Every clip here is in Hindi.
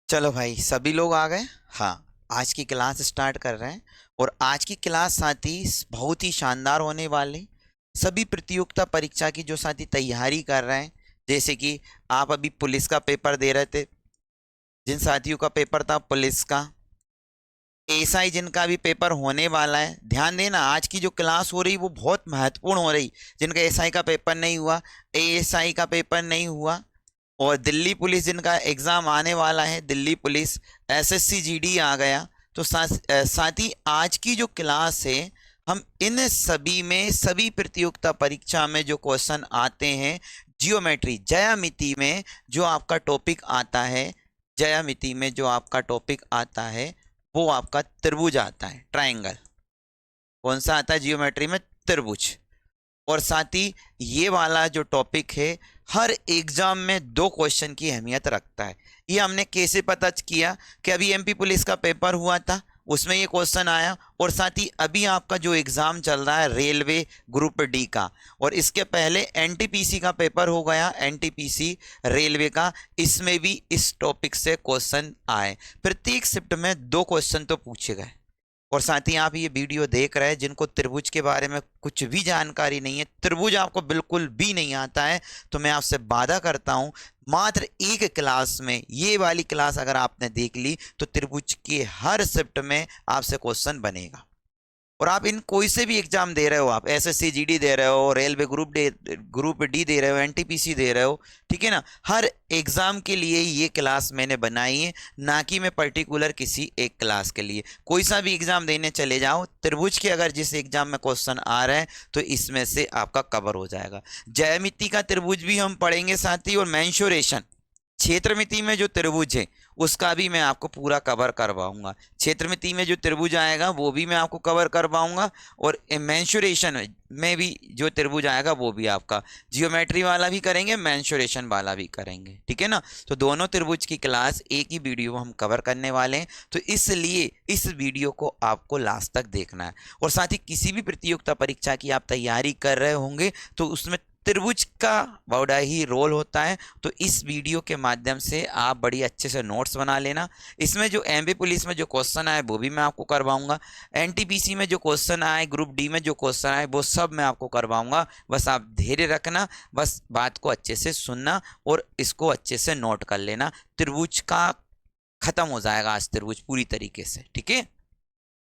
चलो भाई, सभी लोग आ गए। हाँ, आज की क्लास स्टार्ट कर रहे हैं। और आज की क्लास साथी बहुत ही शानदार होने वाली। सभी प्रतियोगिता परीक्षा की जो साथी तैयारी कर रहे हैं, जैसे कि आप अभी पुलिस का पेपर दे रहे थे, जिन साथियों का पेपर था पुलिस का, एएसआई जिनका भी पेपर होने वाला है, ध्यान देना आज की जो क्लास हो रही वो बहुत महत्वपूर्ण हो रही। जिनका एएसआई का पेपर नहीं हुआ, एएसआई का पेपर नहीं हुआ, और दिल्ली पुलिस जिनका एग्ज़ाम आने वाला है, दिल्ली पुलिस, एसएससी जीडी आ गया। तो साथ ही आज की जो क्लास है, हम इन सभी में, सभी प्रतियोगिता परीक्षा में जो क्वेश्चन आते हैं, जियोमेट्री ज्यामिति में जो आपका टॉपिक आता है, ज्यामिति में जो आपका टॉपिक आता है वो आपका त्रिभुज आता है, ट्रायंगल। कौन सा आता है जियोमेट्री में? त्रिभुज। और साथ ही ये वाला जो टॉपिक है, हर एग्जाम में दो क्वेश्चन की अहमियत रखता है। ये हमने कैसे पता किया कि अभी एमपी पुलिस का पेपर हुआ था, उसमें ये क्वेश्चन आया। और साथ ही अभी आपका जो एग्जाम चल रहा है रेलवे ग्रुप डी का, और इसके पहले एनटीपीसी का पेपर हो गया, एनटीपीसी रेलवे का, इसमें भी इस टॉपिक से क्वेश्चन आए। प्रत्येक शिफ्ट में दो क्वेश्चन तो पूछे गए। और साथ ही आप ये वीडियो देख रहे हैं जिनको त्रिभुज के बारे में कुछ भी जानकारी नहीं है, त्रिभुज आपको बिल्कुल भी नहीं आता है, तो मैं आपसे वादा करता हूं, मात्र एक क्लास में, ये वाली क्लास अगर आपने देख ली तो त्रिभुज के हर शिफ्ट में आपसे क्वेश्चन बनेगा। और आप इन कोई से भी एग्जाम दे रहे हो, आप एसएससी जीडी दे रहे हो, रेलवे ग्रुप डी दे रहे हो, एनटीपीसी दे रहे हो, ठीक है ना, हर एग्जाम के लिए ये क्लास मैंने बनाई है, ना कि मैं पर्टिकुलर किसी एक क्लास के लिए। कोई सा भी एग्जाम देने चले जाओ, त्रिभुज के अगर जिस एग्जाम में क्वेश्चन आ रहे हैं तो इसमें से आपका कवर हो जाएगा। ज्यामिति का त्रिभुज भी हम पढ़ेंगे साथ ही, और मेंसुरेशन क्षेत्रमिति में जो त्रिभुज है उसका भी मैं आपको पूरा कवर करवाऊंगा। क्षेत्रमिति में जो त्रिभुज आएगा वो भी मैं आपको कवर करवाऊंगा, और मेंसुरेशन में भी जो त्रिभुज आएगा वो भी आपका, जियोमेट्री वाला भी करेंगे, मेंसुरेशन वाला भी करेंगे, ठीक है ना। तो दोनों त्रिभुज की क्लास एक ही वीडियो हम कवर करने वाले हैं, तो इसलिए इस वीडियो को आपको लास्ट तक देखना है। और साथ ही किसी भी प्रतियोगिता परीक्षा की आप तैयारी कर रहे होंगे तो उसमें त्रिभुज का बड़ा ही रोल होता है। तो इस वीडियो के माध्यम से आप बड़ी अच्छे से नोट्स बना लेना। इसमें जो एमपी पुलिस में जो क्वेश्चन आए वो भी मैं आपको करवाऊंगा, एनटीपीसी में जो क्वेश्चन आए, ग्रुप डी में जो क्वेश्चन आए, वो सब मैं आपको करवाऊंगा। बस आप धैर्य रखना, बस बात को अच्छे से सुनना और इसको अच्छे से नोट कर लेना। त्रिभुज का खत्म हो जाएगा आज त्रिभुज पूरी तरीके से, ठीक है।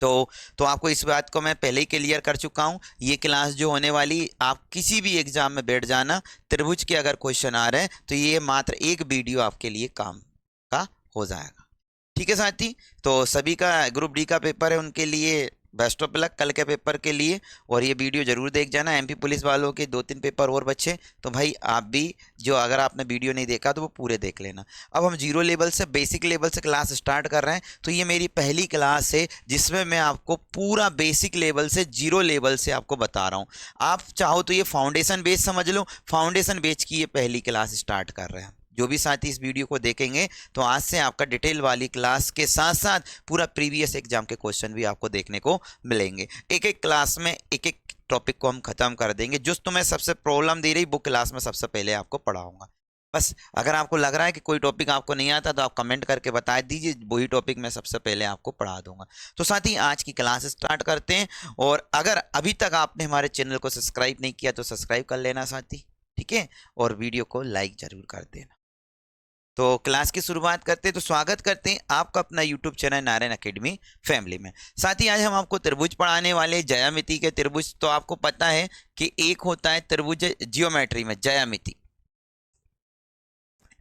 तो आपको इस बात को मैं पहले ही क्लियर कर चुका हूँ। ये क्लास जो होने वाली, आप किसी भी एग्जाम में बैठ जाना, त्रिभुज के अगर क्वेश्चन आ रहे हैं तो ये मात्र एक वीडियो आपके लिए काम का हो जाएगा, ठीक है साथी। तो सभी का ग्रुप डी का पेपर है, उनके लिए बेस्ट ऑफ लक कल के पेपर के लिए। और ये वीडियो जरूर देख जाना। एमपी पुलिस वालों के 2-3 पेपर और बच्चे, तो भाई आप भी, जो अगर आपने वीडियो नहीं देखा तो वो पूरे देख लेना। अब हम जीरो लेवल से बेसिक लेवल से क्लास स्टार्ट कर रहे हैं। तो ये मेरी पहली क्लास है जिसमें मैं आपको पूरा बेसिक लेवल से, जीरो लेवल से आपको बता रहा हूँ। आप चाहो तो ये फाउंडेशन बेस समझ लो, फाउंडेशन बेस की ये पहली क्लास स्टार्ट कर रहे हैं। जो भी साथी इस वीडियो को देखेंगे तो आज से आपका डिटेल वाली क्लास के साथ साथ पूरा प्रीवियस एग्जाम के क्वेश्चन भी आपको देखने को मिलेंगे। एक एक क्लास में एक एक टॉपिक को हम खत्म कर देंगे। जो तुम्हें सबसे प्रॉब्लम दे रही वो क्लास में सबसे पहले आपको पढ़ाऊंगा। बस अगर आपको लग रहा है कि कोई टॉपिक आपको नहीं आता तो आप कमेंट करके बता दीजिए, वही टॉपिक मैं सबसे पहले आपको पढ़ा दूंगा। तो साथ ही आज की क्लास स्टार्ट करते हैं। और अगर अभी तक आपने हमारे चैनल को सब्सक्राइब नहीं किया तो सब्सक्राइब कर लेना साथी, ठीक है, और वीडियो को लाइक जरूर कर देना। तो क्लास की शुरुआत करते हैं। तो स्वागत करते हैं आपका अपना YouTube channel Narayan academy family में। साथ ही आज हम आपको त्रिभुज पढ़ाने वाले, ज्यामिति के त्रिभुज। तो आपको पता है कि एक होता है त्रिभुज जियोमेट्री में ज्यामिति,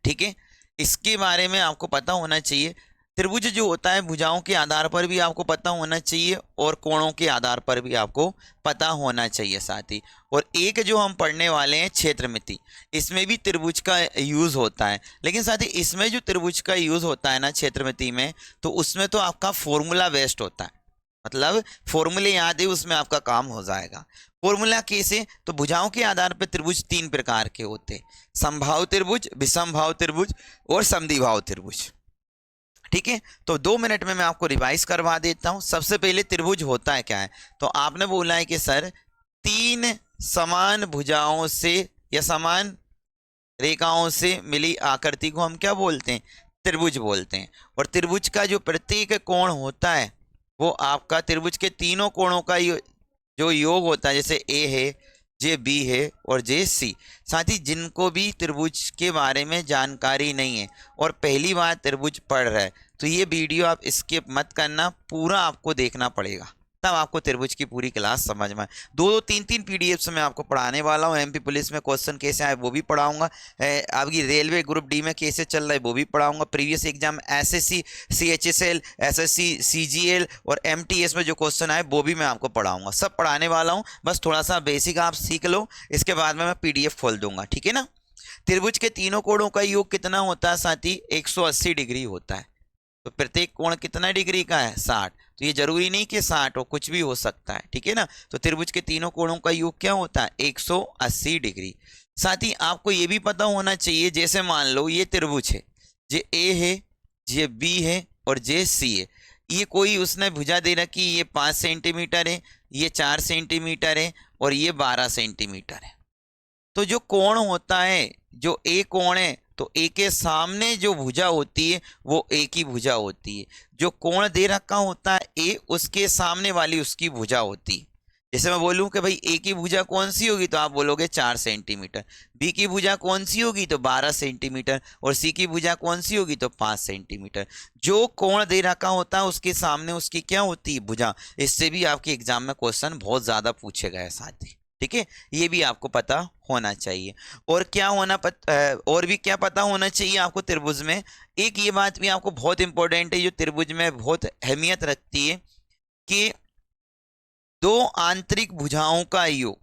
ठीक है, इसके बारे में आपको पता होना चाहिए। त्रिभुज जो होता है भुजाओं के आधार पर भी आपको पता होना चाहिए और कोणों के आधार पर भी आपको पता होना चाहिए साथ ही। और एक जो हम पढ़ने वाले हैं क्षेत्रमिति, इसमें भी त्रिभुज का यूज होता है। लेकिन साथ ही इसमें जो त्रिभुज का यूज होता है ना क्षेत्रमिति में, तो उसमें तो आपका फॉर्मूला बेस्ड होता है, मतलब फॉर्मूले याद है उसमें आपका काम हो जाएगा। फॉर्मूला कैसे? तो भुजाओं के आधार पर त्रिभुज 3 प्रकार के होते हैं, समभाव त्रिभुज, विषमभाव त्रिभुज और समद्विभाव त्रिभुज, ठीक है। तो 2 मिनट में मैं आपको रिवाइज करवा देता हूं। सबसे पहले त्रिभुज होता है क्या है? तो आपने बोला है कि सर 3 समान भुजाओं से या समान रेखाओं से मिली आकृति को हम क्या बोलते हैं? त्रिभुज बोलते हैं। और त्रिभुज का जो प्रत्येक कोण होता है वो आपका त्रिभुज के तीनों कोणों का जो योग होता है, जैसे ए है, जे बी है और जे सी। साथ ही जिनको भी त्रिभुज के बारे में जानकारी नहीं है और पहली बार त्रिभुज पढ़ रहा है, तो ये वीडियो आप स्किप मत करना, पूरा आपको देखना पड़ेगा, तब आपको त्रिभुज की पूरी क्लास समझ में आए। 2-3 पीडीएफ में आपको पढ़ाने वाला हूँ। एमपी पुलिस में क्वेश्चन कैसे आए वो भी पढ़ाऊंगा, आपकी रेलवे ग्रुप डी में कैसे चल रहा है वो भी पढ़ाऊंगा, previous exam SSC CHSL SSC CGL और एमटीएस में जो क्वेश्चन आए वो भी मैं आपको पढ़ाऊंगा, सब पढ़ाने वाला हूँ। बस थोड़ा सा बेसिक आप सीख लो, इसके बाद में मैं पीडीएफ खोल दूंगा, ठीक है ना। त्रिभुज के तीनों कोणों का योग कितना होता है साथी? 180 डिग्री होता है। तो प्रत्येक कोण कितना डिग्री का है? 60। तो ये जरूरी नहीं कि 60 हो, कुछ भी हो सकता है, ठीक है ना। तो त्रिभुज के तीनों कोणों का योग क्या होता है? 180 डिग्री। साथ ही आपको ये भी पता होना चाहिए, जैसे मान लो ये त्रिभुज है, जे ए है, जे बी है और जे सी है। ये कोई उसने भुजा दे रखी, ये 5 सेंटीमीटर है, ये 4 सेंटीमीटर है और ये 12 सेंटीमीटर है। तो जो कोण होता है, जो ए कोण है, तो ए के सामने जो भुजा होती है वो ए की भुजा होती है। जो कोण दे रखा होता है ए, उसके सामने वाली उसकी भुजा होती है। जैसे मैं बोलूं कि भाई ए की भुजा कौन सी होगी, तो आप बोलोगे 4 सेंटीमीटर। बी की भुजा कौन सी होगी, तो 12 सेंटीमीटर। और सी की भुजा कौन सी होगी, तो 5 सेंटीमीटर। जो कोण दे रखा होता है उसके सामने उसकी क्या होती है? भुजा। इससे भी आपके एग्जाम में क्वेश्चन बहुत ज्यादा पूछे गए साथी, ठीक है, ये भी आपको पता होना चाहिए। और क्या और भी क्या पता होना चाहिए आपको त्रिभुज में? एक ये बात भी आपको बहुत इंपॉर्टेंट है, जो त्रिभुज में बहुत अहमियत रखती है, कि दो आंतरिक भुजाओं का योग,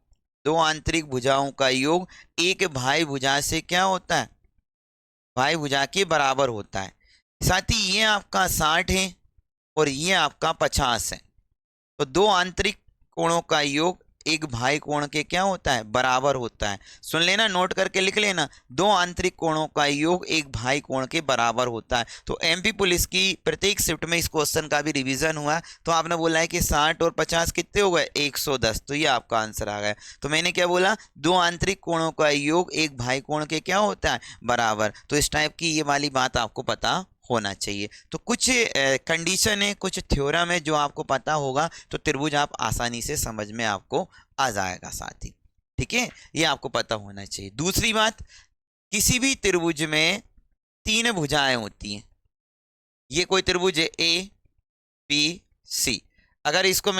दो आंतरिक भुजाओं का योग एक भाई भुजा से क्या होता है? भाई भुजा के बराबर होता है। साथ ही ये आपका 60 है और ये आपका 50 है। तो दो आंतरिक कोणों का योग एक भाई कोण के क्या होता है? बराबर होता है। सुन लेना, नोट करके लिख लेना, दो आंतरिक कोणों का योग एक भाई कोण के बराबर होता है। तो एमपी पुलिस की प्रत्येक शिफ्ट में इस क्वेश्चन का भी रिवीजन हुआ, तो आपने बोला है कि 60 और 50 कितने हो गए? 110। तो ये आपका आंसर आ गया। तो मैंने क्या बोला? दो आंतरिक कोणों का योग एक भाई कोण के क्या होता है? बराबर। तो इस टाइप की ये वाली बात आपको पता होना चाहिए। तो कुछ कंडीशन है, कुछ थ्योरम है जो आपको पता होगा, तो त्रिभुज आप आसानी से समझ में आपको आ जाएगा साथी, ठीक है, ये आपको पता होना चाहिए। दूसरी बात, किसी भी त्रिभुज में 3 भुजाएं होती हैं। ये कोई त्रिभुज है ए बी सी, अगर इसको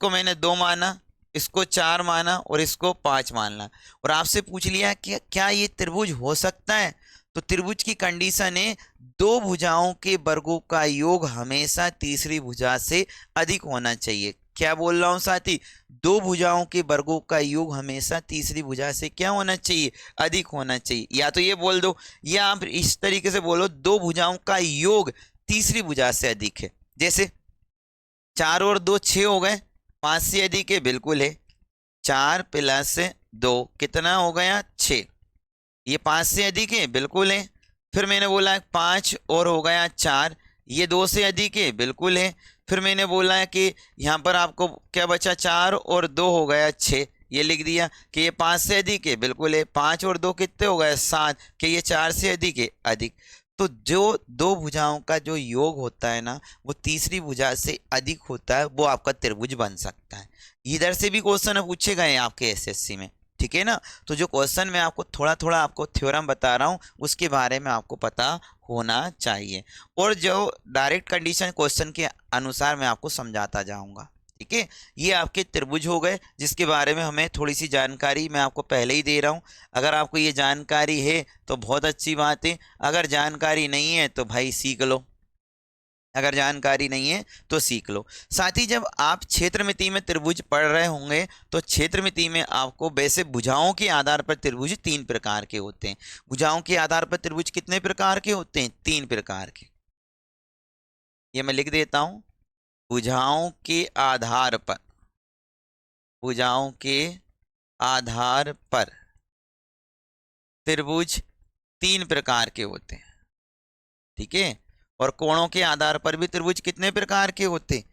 मैंने 2 माना, इसको 4 माना और इसको 5 मानना, और आपसे पूछ लिया कि क्या ये त्रिभुज हो सकता है, तो त्रिभुज की कंडीशन है दो भुजाओं के वर्गों का योग हमेशा तीसरी भुजा से अधिक होना चाहिए। क्या बोल रहा हूं साथी? दो भुजाओं के वर्गों का योग हमेशा तीसरी भुजा से क्या होना चाहिए? अधिक होना चाहिए। या तो ये बोल दो, या आप इस तरीके से बोलो, दो भुजाओं का योग तीसरी भुजा से अधिक है। जैसे 4 और 2 6 हो गए, 5 से अधिक है? बिल्कुल है। 4 + 2 कितना हो गया? 6। ये 5 से अधिक है? बिल्कुल है। फिर मैंने बोला 5 और हो गया 4, ये 2 से अधिक है? बिल्कुल है। फिर मैंने बोला कि यहाँ पर आपको क्या बचा? 4 और 2 हो गया 6, ये लिख दिया कि ये 5 से अधिक है? बिल्कुल है। 5 और 2 कितने हो गए? 7, कि ये 4 से अधिक है? अधिक। तो जो दो भुजाओं का जो योग होता है ना, वो तीसरी भुजा से अधिक होता है, वो आपका त्रिभुज बन सकता है। इधर से भी क्वेश्चन पूछे गए हैं आपके एसएससी में, ठीक है ना। तो जो क्वेश्चन मैं आपको थोड़ा थोड़ा आपको थ्योरम बता रहा हूँ, उसके बारे में आपको पता होना चाहिए, और जो डायरेक्ट कंडीशन क्वेश्चन के अनुसार मैं आपको समझाता जाऊंगा, ठीक है। ये आपके त्रिभुज हो गए, जिसके बारे में हमें थोड़ी सी जानकारी मैं आपको पहले ही दे रहा हूँ। अगर आपको ये जानकारी है तो बहुत अच्छी बात है, अगर जानकारी नहीं है तो भाई सीख लो, अगर जानकारी नहीं है तो सीख लो। साथ ही जब आप क्षेत्रमिति में त्रिभुज पढ़ रहे होंगे, तो क्षेत्रमिति में आपको वैसे भुजाओं के आधार पर त्रिभुज 3 प्रकार के होते हैं। भुजाओं के आधार पर त्रिभुज कितने प्रकार के होते हैं? 3 प्रकार के। ये मैं लिख देता हूं, भुजाओं के आधार पर, भुजाओं के आधार पर त्रिभुज 3 प्रकार के होते हैं, ठीक है। और कोणों के आधार पर भी त्रिभुज कितने प्रकार के होते?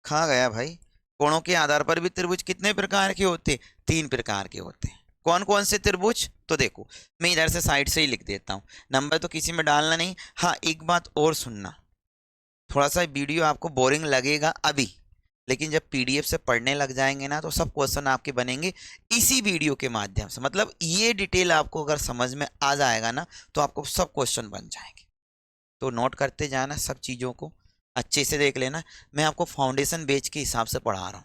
कहाँ गया भाई? कोणों के आधार पर भी त्रिभुज कितने प्रकार के होते? 3 प्रकार के होते हैं, कौन कौन से त्रिभुज, तो देखो मैं इधर से साइड से ही लिख देता हूँ, नंबर तो किसी में डालना नहीं। हाँ एक बात और सुनना, थोड़ा सा वीडियो आपको बोरिंग लगेगा अभी, लेकिन जब पीडीएफ से पढ़ने लग जाएंगे ना तो सब क्वेश्चन आपके बनेंगे इसी वीडियो के माध्यम से। मतलब ये डिटेल आपको अगर समझ में आ जाएगा ना तो आपको सब क्वेश्चन बन जाएंगे। तो नोट करते जाना, सब चीज़ों को अच्छे से देख लेना। मैं आपको फाउंडेशन बेच के हिसाब से पढ़ा रहा हूँ,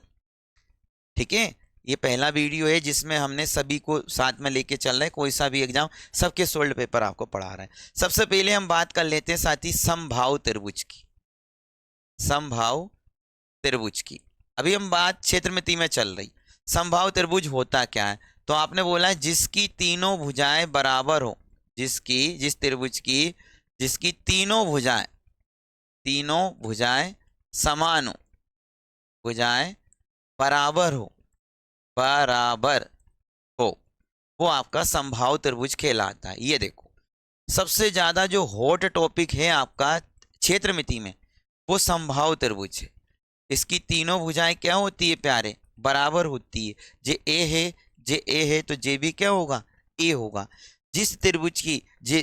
ठीक है। ये पहला वीडियो है जिसमें हमने सभी को साथ में लेके चल रहे हैं, कोई सा भी एग्जाम सबके सोल्ड पेपर आपको पढ़ा रहे हैं। सबसे पहले हम बात कर लेते हैं साथी समभाव त्रिभुज की, समभाव त्रिभुज की। अभी हम बात क्षेत्रमिति में चल रही। समभाव त्रिभुज होता क्या है, तो आपने बोला है जिसकी तीनों भुजाएं बराबर हो, जिस त्रिभुज की जिसकी तीनों भुजाएं समान हो, भुजाएं बराबर हो वो आपका समभाव त्रिभुज कहलाता है। ये देखो सबसे ज्यादा जो हॉट टॉपिक है आपका क्षेत्रमिति में वो समभाव त्रिभुज है। इसकी तीनों भुजाएं क्या होती है प्यारे, बराबर होती है। जे ए है तो जे भी क्या होगा, ए होगा। जिस त्रिभुज की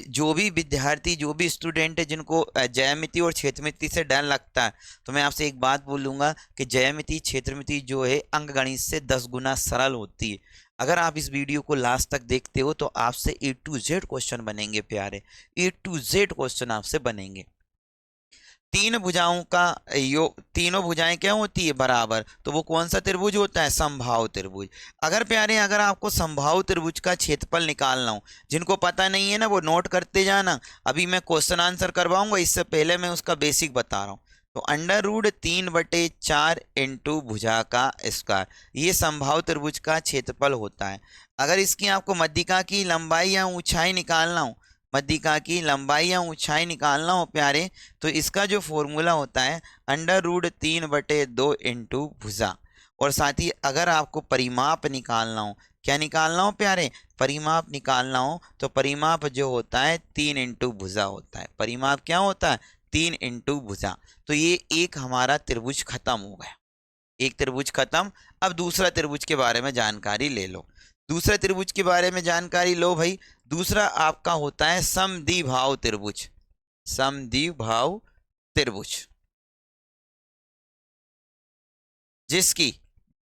जो भी विद्यार्थी जो भी स्टूडेंट है जिनको ज्यामिति और क्षेत्रमिति से डर लगता है, तो मैं आपसे एक बात बोलूंगा कि ज्यामिति क्षेत्रमिति जो है अंकगणित से 10 गुना सरल होती है। अगर आप इस वीडियो को लास्ट तक देखते हो तो आपसे A to Z क्वेश्चन बनेंगे प्यारे, A to Z क्वेश्चन आपसे बनेंगे। तीन भुजाओं का योग, तीनों भुजाएं क्या होती है, बराबर, तो वो कौन सा त्रिभुज होता है, समभाव त्रिभुज। अगर प्यारे अगर आपको समभाव त्रिभुज का क्षेत्रफल निकालना हो, जिनको पता नहीं है ना वो नोट करते जाना, अभी मैं क्वेश्चन आंसर करवाऊंगा, इससे पहले मैं उसका बेसिक बता रहा हूँ। तो √3/4 इंटू भुजा का स्क्वायर, ये समभाव त्रिभुज का क्षेत्रफल होता है। अगर इसकी आपको मध्यिका की लंबाई या ऊंचाई निकालना हो, मध्यिका की लंबाई या ऊंचाई निकालना हो प्यारे, तो इसका जो फॉर्मूला होता है √3/2 इंटू भुजा। और साथ ही अगर आपको परिमाप निकालना हो, क्या निकालना हो प्यारे, परिमाप निकालना हो, तो परिमाप जो होता है 3 इंटू भुजा होता है। परिमाप क्या होता है, 3 इंटू भुजा। तो ये एक हमारा त्रिभुज खत्म हो गया, एक त्रिभुज खत्म। अब दूसरा त्रिभुज के बारे में जानकारी ले लो, दूसरा त्रिभुज के बारे में जानकारी लो भाई। दूसरा आपका होता है समद्विभाव त्रिभुज, समद्विभाव त्रिभुज, जिसकी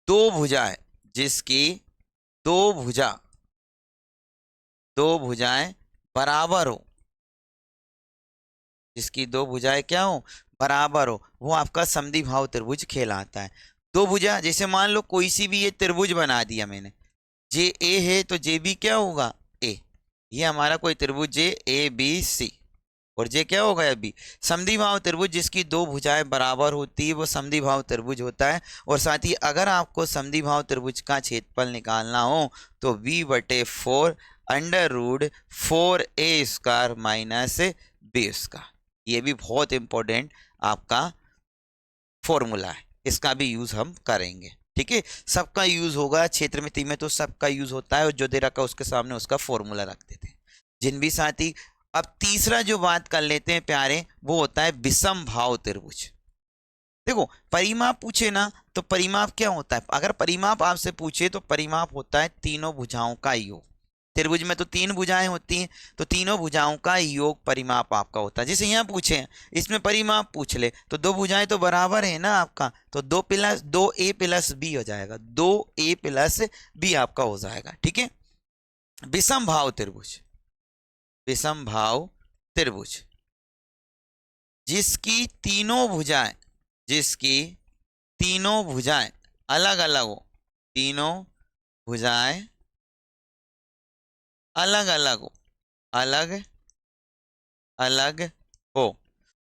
दो भुजाएं, दो भुजाएं बराबर हो, जिसकी दो भुजाएं क्या हो, बराबर हो, वो आपका समद्विभाव त्रिभुज कहलाता है। दो भुजा, जैसे मान लो कोई सी भी ये त्रिभुज बना दिया मैंने, जे ए है तो जे बी क्या होगा, ए। ये हमारा कोई त्रिभुज जे ए बी सी, और जे क्या होगा, ए बी। समद्विभाव त्रिभुज जिसकी दो भुजाएं बराबर होती है वो समद्विभाव त्रिभुज होता है। और साथ ही अगर आपको समद्विभाव त्रिभुज का क्षेत्रफल निकालना हो तो V/4 √4a² माइनस b²। ये भी बहुत इंपॉर्टेंट आपका फॉर्मूला है, इसका भी यूज हम करेंगे, ठीक है। सबका यूज होगा क्षेत्रमिति में, तो सबका यूज होता है, और जो दे रखा उसके सामने उसका फॉर्मूला रख देते हैं जिन भी साथी। अब तीसरा जो बात कर लेते हैं प्यारे वो होता है विषम भाव त्रिभुज। देखो परिमाप पूछे ना तो परिमाप क्या होता है, अगर परिमाप आपसे पूछे तो परिमाप होता है तीनों भुजाओं का योग। त्रिभुज में तो तीन भुजाएं होती हैं, तो तीनों भुजाओं का योग परिमाप आपका होता है। जैसे यहाँ पूछे हैं, इसमें परिमाप पूछ ले तो दो भुजाएं तो बराबर है ना आपका, तो 2a + b हो जाएगा, 2a + b आपका हो जाएगा, ठीक है। विषम भाव त्रिभुज, विषम भाव त्रिभुज जिसकी तीनों भुजाएं अलग अलग हो, तीनों भुजाएं अलग अलग हो,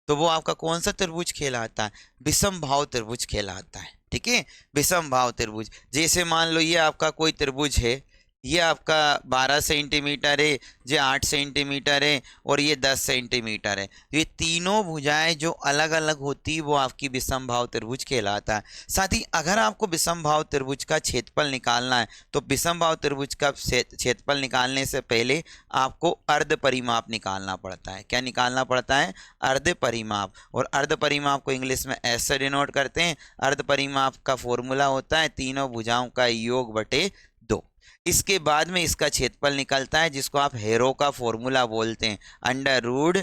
तो वो आपका कौन सा त्रिभुज कहलाता है, विषम भाव त्रिभुज कहलाता है, ठीक है। विषम भाव त्रिभुज, जैसे मान लो ये आपका कोई त्रिभुज है, ये आपका 12 सेंटीमीटर है, ये 8 सेंटीमीटर है, और ये 10 सेंटीमीटर है। ये तीनों भुजाएं जो अलग अलग होती है वो आपकी विषम भाव त्रिभुज कहलाता है। साथ ही अगर आपको विषम भाव त्रिभुज का क्षेत्रफल निकालना है तो विषम भाव त्रिभुज का क्षेत्रफल निकालने से पहले आपको अर्ध परिमाप निकालना पड़ता है। क्या निकालना पड़ता है, अर्ध परिमाप। और अर्ध परिमाप को इंग्लिश में ऐसे डिनोट करते हैं, अर्ध परिमाप का फॉर्मूला होता है तीनों भुजाओं का योग बटे 2। इसके बाद में इसका क्षेत्रफल निकलता है जिसको आप हेरो का फॉर्मूला बोलते हैं, under root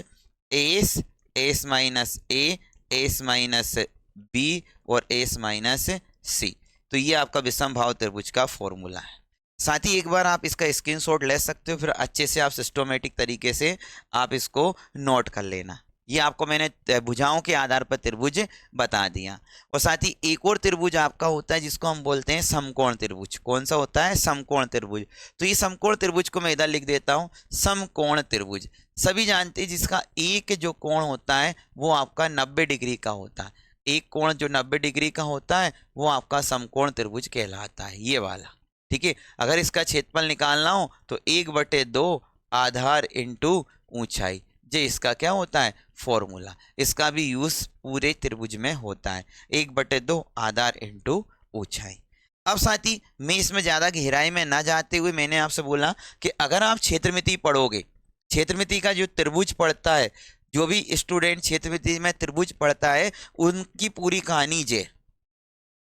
S, S minus A, S minus B और एस माइनस सी। तो ये आपका विषमभाव त्रिभुज का फॉर्मूला है। साथ ही एक बार आप इसका स्क्रीनशॉट ले सकते हो, फिर अच्छे से आप सिस्टमेटिक तरीके से आप इसको नोट कर लेना। ये आपको मैंने भुजाओं के आधार पर त्रिभुज बता दिया। और साथ ही एक और त्रिभुज आपका होता है जिसको हम बोलते हैं समकोण त्रिभुज। कौन सा होता है? समकोण त्रिभुज। तो ये समकोण त्रिभुज को मैं इधर लिख देता हूँ, समकोण त्रिभुज। सभी जानते हैं जिसका एक जो कोण होता है वो आपका 90 डिग्री का होता है। एक कोण जो 90 डिग्री का होता है वो आपका समकोण त्रिभुज कहलाता है, ये वाला। ठीक है, अगर इसका क्षेत्रफल निकालना हो तो 1/2 आधार इंटू ऊंचाई, जे इसका क्या होता है? फॉर्मूला। इसका भी यूज पूरे त्रिभुज में होता है, 1/2 आधार इंटू ऊंचाई। अब साथी मैं इसमें ज्यादा गहराई में ना जाते हुए मैंने आपसे बोला कि अगर आप क्षेत्रमिति पढ़ोगे, क्षेत्रमिति का जो त्रिभुज पढ़ता है, जो भी स्टूडेंट क्षेत्रमिति में त्रिभुज पढ़ता है उनकी पूरी कहानी जे।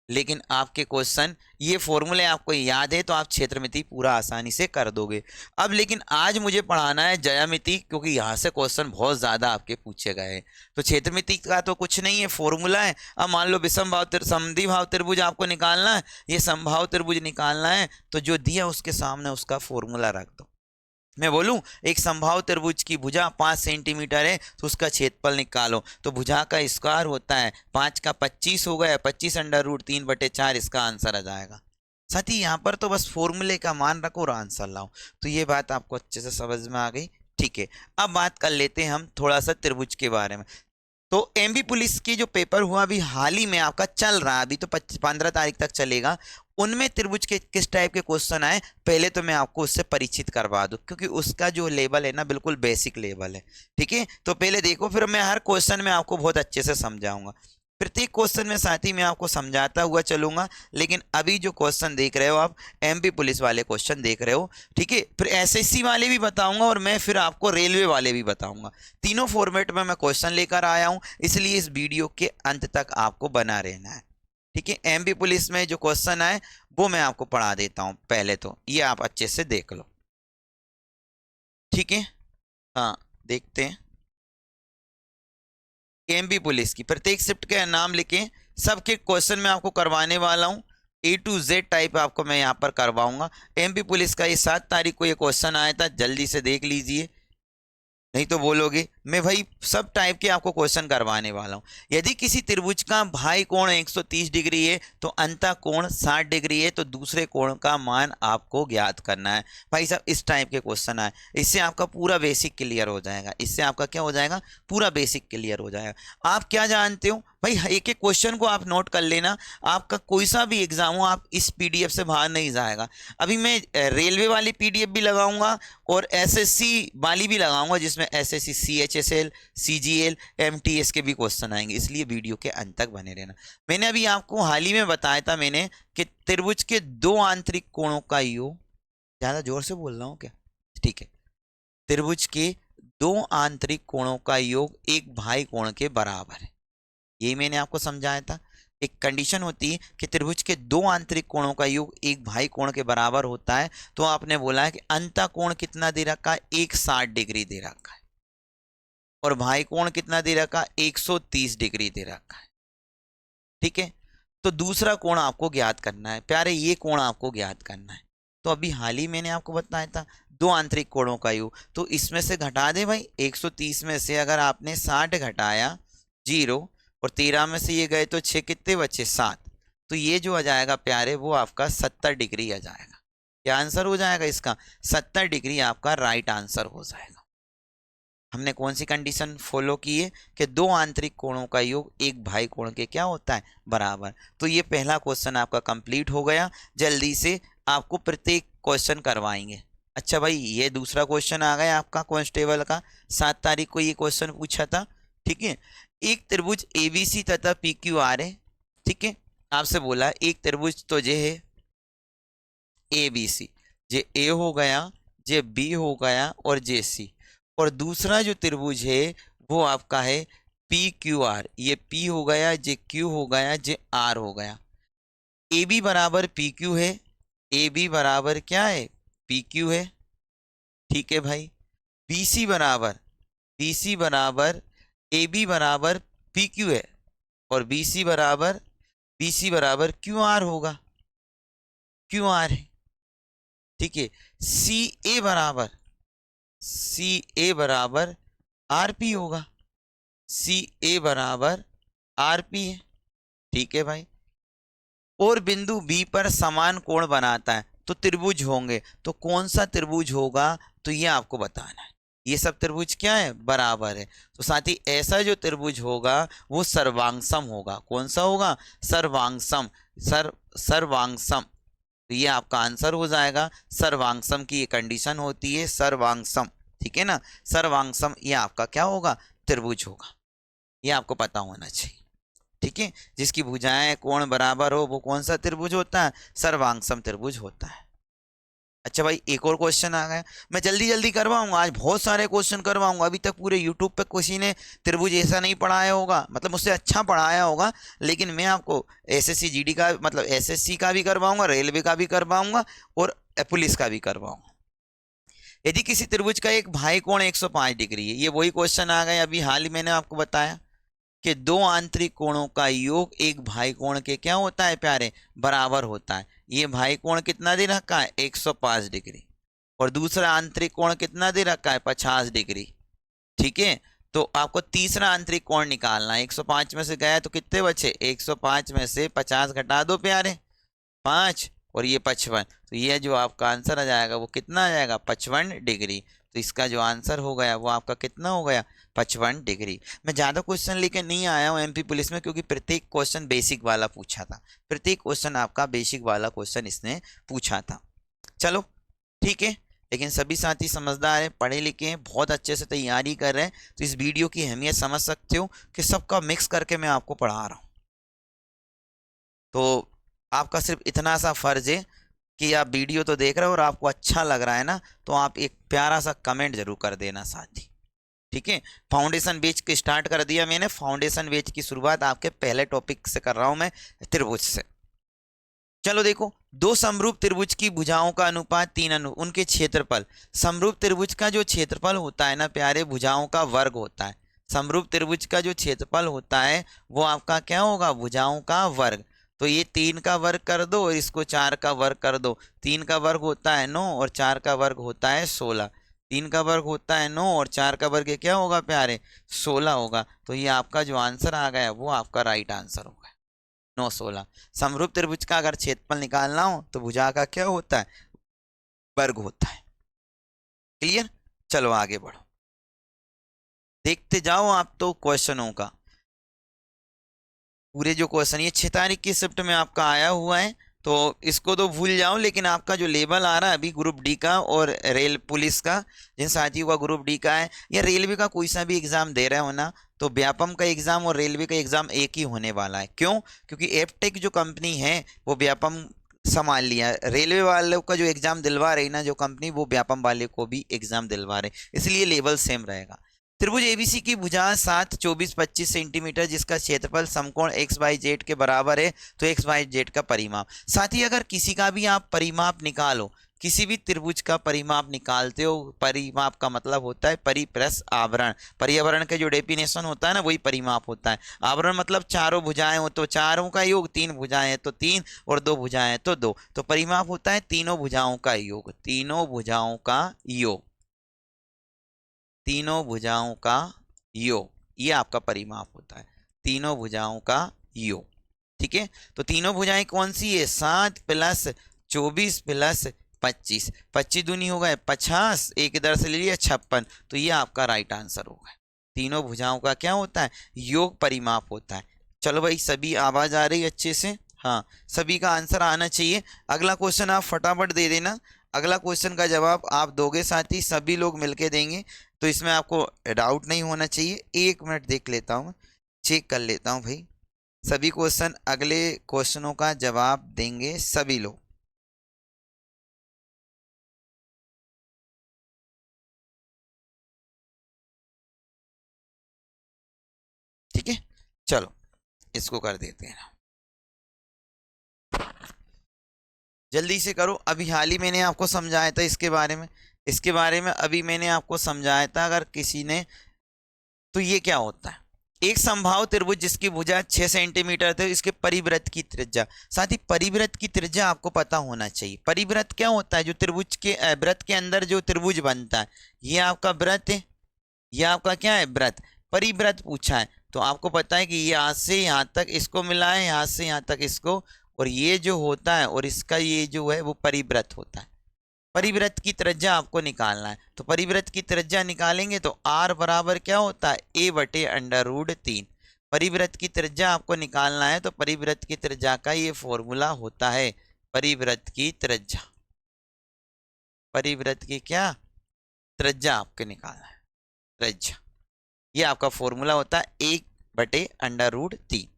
लेकिन आपके क्वेश्चन ये फॉर्मूले आपको याद है तो आप क्षेत्रमिति पूरा आसानी से कर दोगे। अब लेकिन आज मुझे पढ़ाना है ज्यामिति, क्योंकि यहाँ से क्वेश्चन बहुत ज़्यादा आपके पूछे गए हैं। तो क्षेत्रमिति का तो कुछ नहीं है, फॉर्मूला है। अब मान लो समद्विभाव त्रिभुज आपको निकालना है, ये समभाव त्रिभुज निकालना है, तो जो दिया उसके सामने उसका फॉर्मूला रख दो। मैं बोलूं एक समबाहु त्रिभुज की भुजा 5 सेंटीमीटर है तो उसका क्षेत्रफल निकालो, तो भुजा का स्क्वायर होता है 5 का 25 हो गया, 25/3/4 इसका आंसर आ जाएगा। साथ ही यहाँ पर तो बस फॉर्मूले का मान रखो और आंसर लाओ। तो ये बात आपको अच्छे से समझ में आ गई। ठीक है, अब बात कर लेते हैं हम थोड़ा सा त्रिभुज के बारे में। तो एमबी पुलिस की जो पेपर हुआ अभी हाल ही में आपका चल रहा है, अभी तो 15 तारीख तक चलेगा, उनमें त्रिभुज के किस टाइप के क्वेश्चन आए पहले तो मैं आपको उससे परिचित करवा दूं, क्योंकि उसका जो लेवल है ना बिल्कुल बेसिक लेवल है। ठीक है, तो पहले देखो, फिर मैं हर क्वेश्चन में आपको बहुत अच्छे से समझाऊंगा। प्रत्येक क्वेश्चन में साथ ही मैं आपको समझाता हुआ चलूंगा। लेकिन अभी जो क्वेश्चन देख रहे हो आप एमपी पुलिस वाले क्वेश्चन देख रहे हो, ठीक है, फिर एसएससी वाले भी बताऊंगा और मैं फिर आपको रेलवे वाले भी बताऊंगा। तीनों फॉर्मेट में मैं क्वेश्चन लेकर आया हूं, इसलिए इस वीडियो के अंत तक आपको बना रहना है। ठीक है, एमपी पुलिस में जो क्वेश्चन आए वो मैं आपको पढ़ा देता हूं। पहले तो ये आप अच्छे से देख लो। ठीक है, हाँ देखते हैं। एमपी पुलिस की प्रत्येक शिफ्ट के नाम लिखें, सबके क्वेश्चन मैं आपको करवाने वाला हूं, A to Z टाइप आपको मैं यहाँ पर करवाऊंगा। एमपी पुलिस का ये 7 तारीख को ये क्वेश्चन आया था, जल्दी से देख लीजिए, नहीं तो बोलोगे मैं भाई सब टाइप के आपको क्वेश्चन करवाने वाला हूं। यदि किसी त्रिभुज का भाई कोण 130 डिग्री है तो अंतः कोण 60 डिग्री है, तो दूसरे कोण का मान आपको ज्ञात करना है। भाई साहब इस टाइप के क्वेश्चन आए, इससे आपका पूरा बेसिक क्लियर हो जाएगा। इससे आपका क्या हो जाएगा? पूरा बेसिक क्लियर हो जाएगा। आप क्या जानते हो भाई, एक एक क्वेश्चन को आप नोट कर लेना, आपका कोई सा भी एग्जाम हो आप इस पीडीएफ से बाहर नहीं जाएगा। अभी मैं रेलवे वाली पीडीएफ भी लगाऊंगा और एसएससी वाली भी लगाऊंगा, जिसमें एसएससी सीएचएसएल सीजीएल एमटीएस के भी क्वेश्चन आएंगे, इसलिए वीडियो के अंत तक बने रहना। मैंने अभी आपको हाल ही में बताया था मैंने कि त्रिभुज के 2 आंतरिक कोणों का योग, ज्यादा जोर से बोल रहा हूं क्या? ठीक है, त्रिभुज के 2 आंतरिक कोणों का योग एक भाई कोण के बराबर है, यही मैंने आपको समझाया था। एक कंडीशन होती है कि त्रिभुज के 2 आंतरिक कोणों का योग एक भाई कोण के बराबर होता है, तो आपने बोला है कि अंतः कोण कितना दे रखा है? 160 डिग्री दे रखा है, और भाई कोण कितना दे रखा है? 130 डिग्री दे रखा है। ठीक है, तो दूसरा कोण आपको ज्ञात करना है प्यारे, ये कोण आपको ज्ञात करना है। तो अभी हाल ही मैंने आपको बताया था 2 आंतरिक कोणों का योग, तो इसमें से घटा दे भाई, 130 में से अगर आपने 60 घटाया 0 और 13 में से ये गए तो 6 कितने बचे? 7। तो ये जो आ जाएगा प्यारे वो आपका 70 डिग्री आ जाएगा। क्या आंसर हो जाएगा इसका? 70 डिग्री आपका राइट आंसर हो जाएगा। हमने कौन सी कंडीशन फॉलो की है कि 2 आंतरिक कोणों का योग एक भाई कोण के क्या होता है? बराबर। तो ये पहला क्वेश्चन आपका कंप्लीट हो गया। जल्दी से आपको प्रत्येक क्वेश्चन करवाएंगे। अच्छा भाई, ये दूसरा क्वेश्चन आ गया आपका कांस्टेबल का, 7 तारीख को ये क्वेश्चन पूछा था। ठीक है, एक त्रिभुज एबीसी तथा पीक्यूआर है। ठीक है, आपसे बोला एक त्रिभुज तो जे है एबीसी, जे ए हो गया, जे बी हो गया और जे सी, और दूसरा जो त्रिभुज है वो आपका है पी क्यू आर, ये पी हो गया, जे क्यू हो गया, जे आर हो गया। ए बी बराबर पी क्यू है, ए बी बराबर क्या है, पी क्यू है, ठीक है भाई। बी सी बराबर, बी सी बराबर ए बी बराबर पी क्यू है, और बी सी बराबर क्यू आर होगा, क्यू आर है, ठीक है। सी ए बराबर, सी ए बराबर आर पी होगा, सी ए बराबर आर पी है, ठीक है भाई। और बिंदु बी पर समान कोण बनाता है, तो त्रिभुज होंगे, तो कौन सा त्रिभुज होगा, तो ये आपको बताना है। ये सब त्रिभुज क्या है, बराबर है। तो साथ ही ऐसा जो त्रिभुज होगा वो सर्वांगसम होगा। कौन सा होगा, सर्वांगसम, सर्वांगसम। तो ये आपका आंसर हो जाएगा। सर्वांगसम की ये कंडीशन होती है, सर्वांगसम, ठीक है ना। सर्वांगसम ये आपका क्या होगा, त्रिभुज होगा। ये आपको पता होना चाहिए, ठीक है। जिसकी भुजाएं कोण बराबर हो वो कौन सा त्रिभुज होता है, सर्वांगसम त्रिभुज होता है। अच्छा भाई, एक और क्वेश्चन आ गया। मैं जल्दी जल्दी करवाऊंगा, आज बहुत सारे क्वेश्चन करवाऊंगा। अभी तक पूरे यूट्यूब पे किसी ने त्रिभुज ऐसा नहीं पढ़ाया होगा, मतलब मुझसे अच्छा पढ़ाया होगा। लेकिन मैं आपको एसएससी जीडी का, मतलब एसएससी का भी करवाऊंगा, रेलवे का भी करवाऊंगा, और पुलिस का भी करवाऊंगा। यदि किसी त्रिभुज का एक भाई कोण 105 डिग्री है, ये वही क्वेश्चन आ गए अभी हाल ही मैंने आपको बताया कि दो आंतरिक कोणों का योग एक भाई कोण के क्या होता है प्यारे, बराबर होता है। ये भाई कोण कितना दे रखा है, 105 डिग्री, और दूसरा आंतरिक कोण कितना दे रखा है, 50 डिग्री, ठीक है। तो आपको तीसरा आंतरिक कोण निकालना है। 105 में से गया तो कितने बचे, 105 में से 50 घटा दो प्यारे, 5, और ये 55। तो ये जो आपका आंसर आ जाएगा वो कितना आ जाएगा, 55 डिग्री। तो इसका जो आंसर हो गया वो आपका कितना हो गया, 55 डिग्री। मैं ज़्यादा क्वेश्चन लेके नहीं आया हूँ एमपी पुलिस में, क्योंकि प्रत्येक क्वेश्चन बेसिक वाला पूछा था। प्रत्येक क्वेश्चन आपका बेसिक वाला क्वेश्चन इसने पूछा था। चलो ठीक है। लेकिन सभी साथी समझदार हैं, पढ़े लिखे हैं, बहुत अच्छे से तैयारी कर रहे हैं, तो इस वीडियो की अहमियत समझ सकते हो कि सबका मिक्स करके मैं आपको पढ़ा रहा हूँ। तो आपका सिर्फ इतना सा फर्ज है कि आप वीडियो तो देख रहे हो और आपको अच्छा लग रहा है ना, तो आप एक प्यारा सा कमेंट जरूर कर देना साथी, ठीक है। फाउंडेशन बेच के स्टार्ट कर दिया मैंने। फाउंडेशन बेच की शुरुआत आपके पहले टॉपिक से कर रहा हूं मैं, त्रिभुज से। चलो देखो, दो समरूप त्रिभुज की भुजाओं का अनुपात 3 उनके क्षेत्रफल। समरूप त्रिभुज का जो क्षेत्रफल होता है ना प्यारे, भुजाओं का वर्ग होता है। समरूप त्रिभुज का जो क्षेत्रफल होता है वो आपका क्या होगा, भुजाओं का वर्ग। तो ये 3 का वर्ग कर दो और इसको 4 का वर्ग कर दो। 3 का वर्ग होता है 9 और 4 का वर्ग होता है 16। 3 का वर्ग होता है 9 और 4 का वर्ग क्या होगा प्यारे, 16 होगा। तो ये आपका जो आंसर आ गया वो आपका राइट आंसर होगा, 9 16। समरूप त्रिभुज का अगर क्षेत्रफल निकालना हो तो भुजा का क्या होता है, वर्ग होता है। क्लियर। चलो आगे बढ़ो, देखते जाओ आप तो क्वेश्चनों का। पूरे जो क्वेश्चन ये 6 तारीख की शिफ्ट में आपका आया हुआ है, तो इसको तो भूल जाओ। लेकिन आपका जो लेवल आ रहा है अभी ग्रुप डी का और रेल पुलिस का, जिन साथियों का ग्रुप डी का है या रेलवे का कोई सा भी एग्जाम दे रहे हो ना, तो व्यापम का एग्जाम और रेलवे का एग्जाम एक ही होने वाला है। क्यों, क्योंकि एफटेक जो कंपनी है वो व्यापम संभाल लिया। रेलवे वालों का जो एग्जाम दिलवा रही ना जो कंपनी, वो व्यापम वाले को भी एग्जाम दिलवा रहे, इसलिए लेवल सेम रहेगा। त्रिभुज एबीसी की भुजा 7 24 25 सेंटीमीटर, जिसका क्षेत्रफल समकोण एक्स वाई जेड के बराबर है। तो एक्स वाई जेड का परिमाप। साथ ही अगर किसी का भी आप परिमाप निकालो, किसी भी त्रिभुज का परिमाप निकालते हो, परिमाप का मतलब होता है परि प्लस आवरण। पर्यावरण का जो डेफिनेशन होता है ना वही परिमाप होता है। आवरण मतलब चारों भुजाएं हो तो चारों का योग, 3 भुजाएं हैं तो 3, और 2 भुजाएं हैं तो 2। तो परिमाप होता है तीनों भुजाओं का योग, तीनों भुजाओं का योग, तीनों भुजाओं का योग, ये आपका परिमाप होता है, तीनों भुजाओं का योग, ठीक है। तो तीनों भुजाएं कौन सी है, 7 प्लस 24 प्लस 25, 25 दूनी हो गए 50, एक इधर से ले लिया 56। तो ये आपका राइट आंसर होगा। तीनों भुजाओं का क्या होता है, योग परिमाप होता है। चलो भाई, सभी आवाज आ रही है अच्छे से, हाँ सभी का आंसर आना चाहिए। अगला क्वेश्चन आप फटाफट दे देना। अगला क्वेश्चन का जवाब आप दोगे साथी, सभी लोग मिलके देंगे, तो इसमें आपको डाउट नहीं होना चाहिए। 1 मिनट देख लेता हूँ, चेक कर लेता हूँ भाई। सभी क्वेश्चन, अगले क्वेश्चनों का जवाब देंगे सभी लोग। ठीक है, चलो इसको कर देते हैं। जल्दी से करो। अभी हाल ही मैंने आपको समझाया था इसके बारे में अभी मैंने आपको समझाया था अगर किसी ने। तो ये क्या होता है, एक समबाहु त्रिभुज जिसकी भुजा 6 सेंटीमीटर थे, इसके परिवृत्त की त्रिज्या। साथ ही परिवृत्त की त्रिज्या आपको पता होना चाहिए। परिवृत्त क्या होता है, जो त्रिभुज के वृत्त के अंदर जो त्रिभुज बनता है, ये आपका वृत्त है, ये आपका क्या है, वृत्त। परिवृत्त पूछा है तो आपको पता है कि यहाँ से यहाँ तक इसको मिला है, यहाँ से यहाँ तक इसको, और ये जो होता है और इसका ये जो है वो परिवृत्त होता है। परिवृत्त की त्रिज्या आपको निकालना है, तो परिवृत्त की त्रिज्या निकालेंगे तो r बराबर क्या होता है, a/√3। परिवृत्त की त्रिज्या आपको निकालना है तो परिवृत्त की त्रिज्या का ये फॉर्मूला होता है। परिवृत्त की त्रिज्या, परिवृत्त की क्या त्रिज्या आपको निकालना है, त्रिज्या, ये आपका फॉर्मूला होता है 1/√3।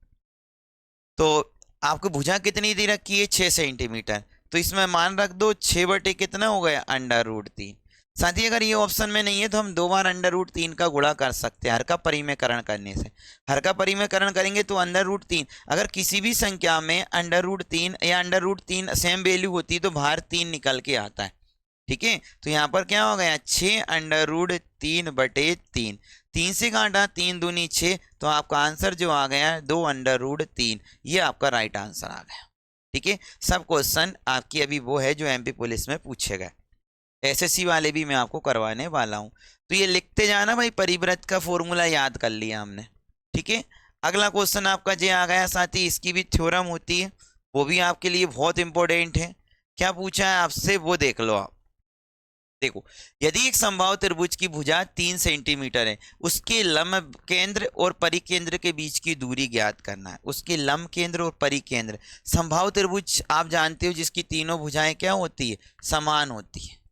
तो आपको भुजा कितनी दी रखी है, 6 सेंटीमीटर, तो इसमें मान रख दो 6 बटे कितना हो गया, √3। साथ ही अगर ये ऑप्शन में नहीं है तो हम 2 बार √3 का गुणा कर सकते हैं हर का परिमेयकरण करने से। हर का परिमेयकरण करेंगे तो √3, अगर किसी भी संख्या में √3 या √3 सेम वैल्यू होती है तो बाहर 3 निकल के आता है। ठीक है, तो यहाँ पर क्या हो गया, 6√3/3। 3 से काटा, 3 दूनी 6, तो आपका आंसर जो आ गया 2√3, ये आपका राइट आंसर आ गया। ठीक है, सब क्वेश्चन आपकी अभी वो है जो एमपी पुलिस में पूछे गए, एसएससी वाले भी मैं आपको करवाने वाला हूँ। तो ये लिखते जाना भाई, परिवृत्त का फॉर्मूला याद कर लिया हमने। ठीक है, अगला क्वेश्चन आपका ये आ गया साथी, इसकी भी थ्योरम होती है, वो भी आपके लिए बहुत इंपॉर्टेंट है। क्या पूछा है आपसे वो देख लो आप। देखो, यदि एक समबाहु त्रिभुज की भुजा 3 सेंटीमीटर है, उसके लंब केंद्र और परिकेंद्र के बीच की दूरी ज्ञात करना है। उसके लंब केंद्र और परिकेंद्र, समबाहु त्रिभुज आप जानते हो जिसकी तीनों भुजाएं क्या होती है, समान होती है,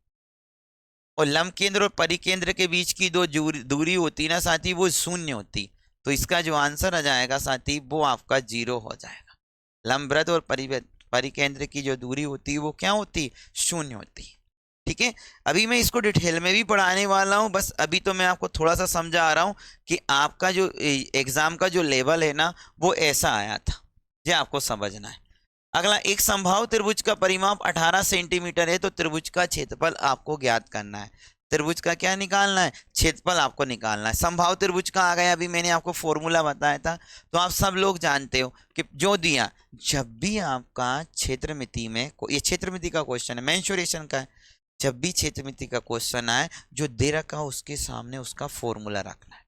और लंब केंद्र और परिकेंद्र के बीच की दो दूरी होती है ना साथी, वो शून्य होती। तो इसका जो आंसर आ जाएगा साथी वो आपका 0 हो जाएगा। लंबवृत्त और परिकेंद्र की जो दूरी होती है वो क्या होती है, शून्य होती है। ठीक है, अभी मैं इसको डिटेल में भी पढ़ाने वाला हूं, बस अभी तो मैं आपको थोड़ा सा समझा रहा हूं कि आपका जो एग्जाम का जो लेवल है ना वो ऐसा आया था, ये आपको समझना है। अगला, एक समबाहु त्रिभुज का परिमाप 18 सेंटीमीटर है, तो त्रिभुज का क्षेत्रफल आपको ज्ञात करना है। त्रिभुज का क्या निकालना है, क्षेत्रफल आपको निकालना है। समबाहु त्रिभुज का आ गया, अभी मैंने आपको फॉर्मूला बताया था, तो आप सब लोग जानते हो कि जो दिया, जब भी आपका क्षेत्रमिति में, ये क्षेत्रमिति का क्वेश्चन है, मेंसुरेशन का है, जब भी क्षेत्रमिति का क्वेश्चन आए, जो दे रखा हो उसके सामने उसका फॉर्मूला रखना है।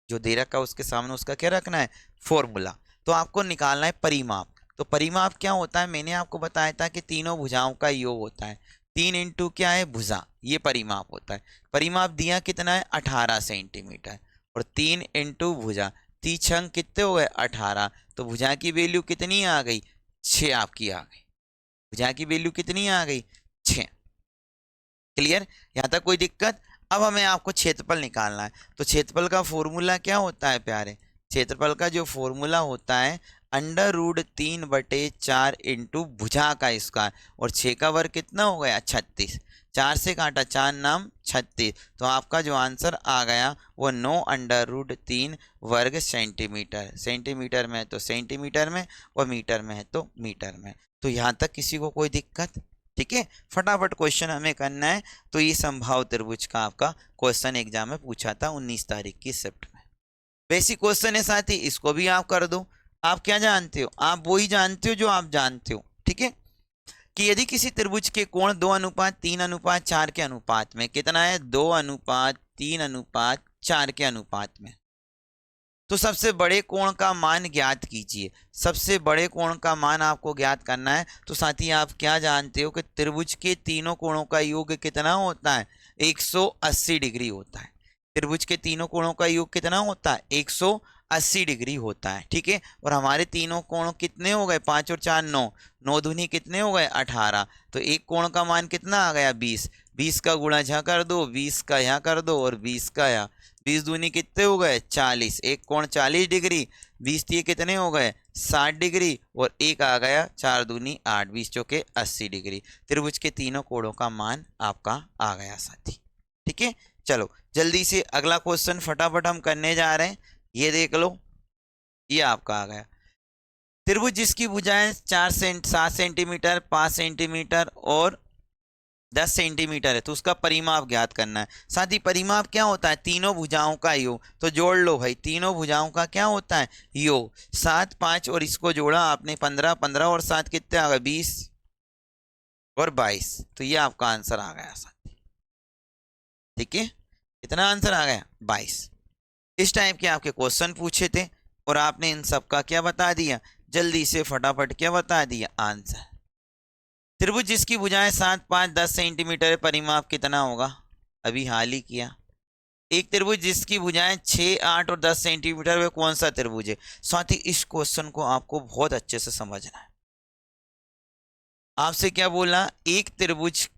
जो दे रखा हो उसके सामने उसका क्या रखना है, फॉर्मूला। तो आपको निकालना है परिमाप। तो परिमाप क्या होता है, मैंने आपको बताया था कि तीनों भुजाओं का योग होता है। 3 इंटू क्या है, भुजा, ये परिमाप होता है। परिमाप दिया कितना है, 18 सेंटीमीटर, और 3 इंटू भुजा, 3 अंक कितने हो गए, 18। तो भुजा की वैल्यू कितनी आ गई, 6 आपकी आ गई। भुजा की वैल्यू कितनी आ गई, 6। क्लियर, यहाँ तक कोई दिक्कत। अब हमें आपको क्षेत्रफल निकालना है, तो क्षेत्रफल का फॉर्मूला क्या होता है प्यारे, क्षेत्रफल का जो फॉर्मूला होता है √3/4 इंटू भुजा का स्क्वायर, और 6 का वर्ग कितना हो गया, 36। 4 से काटा, 4 नाम 36, तो आपका जो आंसर आ गया वो 9√3 वर्ग सेंटीमीटर। सेंटीमीटर में है तो सेंटीमीटर में, और मीटर में है तो मीटर में। तो यहाँ तक किसी को कोई दिक्कत, ठीक है, फटाफट क्वेश्चन हमें करना है। तो ये समबाहु त्रिभुज का आपका क्वेश्चन एग्जाम में पूछा था 19 तारीख की शिफ्ट में। बेसिक क्वेश्चन है साथी, इसको भी आप कर दो। आप क्या जानते हो, आप वही जानते हो जो आप जानते हो। ठीक है, कि यदि किसी त्रिभुज के कोण 2:3:4 के अनुपात में, कितना है, 2:3:4 के अनुपात में, तो सबसे बड़े कोण का मान ज्ञात कीजिए। सबसे बड़े कोण का मान आपको ज्ञात करना है। तो साथी आप क्या जानते हो कि त्रिभुज के तीनों कोणों का योग कितना होता है, 180 डिग्री होता है। त्रिभुज के तीनों कोणों का योग कितना होता है, 180 डिग्री होता है। ठीक है, और हमारे तीनों कोण कितने हो गए, 5 और 4 9, 9 दूनी कितने हो गए, 18। तो एक कोण का मान कितना आ गया, 20। 20 का गुणा यहाँ कर दो, 20 का यहाँ कर दो, और 20 का यहाँ, 20 दूनी कितने हो गए, 40। एक कोण 40 डिग्री, 20 दिए कितने हो गए, 60 डिग्री, और एक आ गया 4 दूनी 8, 20 चौके 80 डिग्री। त्रिभुज के तीनों कोणों का मान आपका आ गया साथी। ठीक है, चलो जल्दी से अगला क्वेश्चन फटाफट हम करने जा रहे हैं। ये देख लो, ये आपका आ गया। त्रिभुज जिसकी भुजाएं 7 सेंटीमीटर, 5 सेंटीमीटर और 10 सेंटीमीटर है, तो उसका परिमाप ज्ञात करना है। साथ ही परिमाप क्या होता है? तीनों भुजाओं का योग। तो जोड़ लो भाई, तीनों भुजाओं का क्या होता है? योग। 7, 5 और इसको जोड़ा आपने 15, 15 और 7 कितने आ गए? 20 और 22। तो ये आपका आंसर आ गया साथी। ठीक है, कितना आंसर आ गया? 22। इस टाइप के आपके क्वेश्चन पूछे थे और आपने इन सब का क्या बता दिया? जल्दी से फटाफट क्या बता दिया? आंसर। त्रिभुज जिसकी भुजाएं 7, 5, 10 सेंटीमीटर है, परिमाप कितना होगा? अभी हाल ही किया। एक त्रिभुज जिसकी भुजाएं 6, 8 और 10 सेंटीमीटर, वे कौन सा त्रिभुज है? साथ ही इस क्वेश्चन को आपको बहुत अच्छे से समझना है। आपसे क्या बोला? एक त्रिभुज,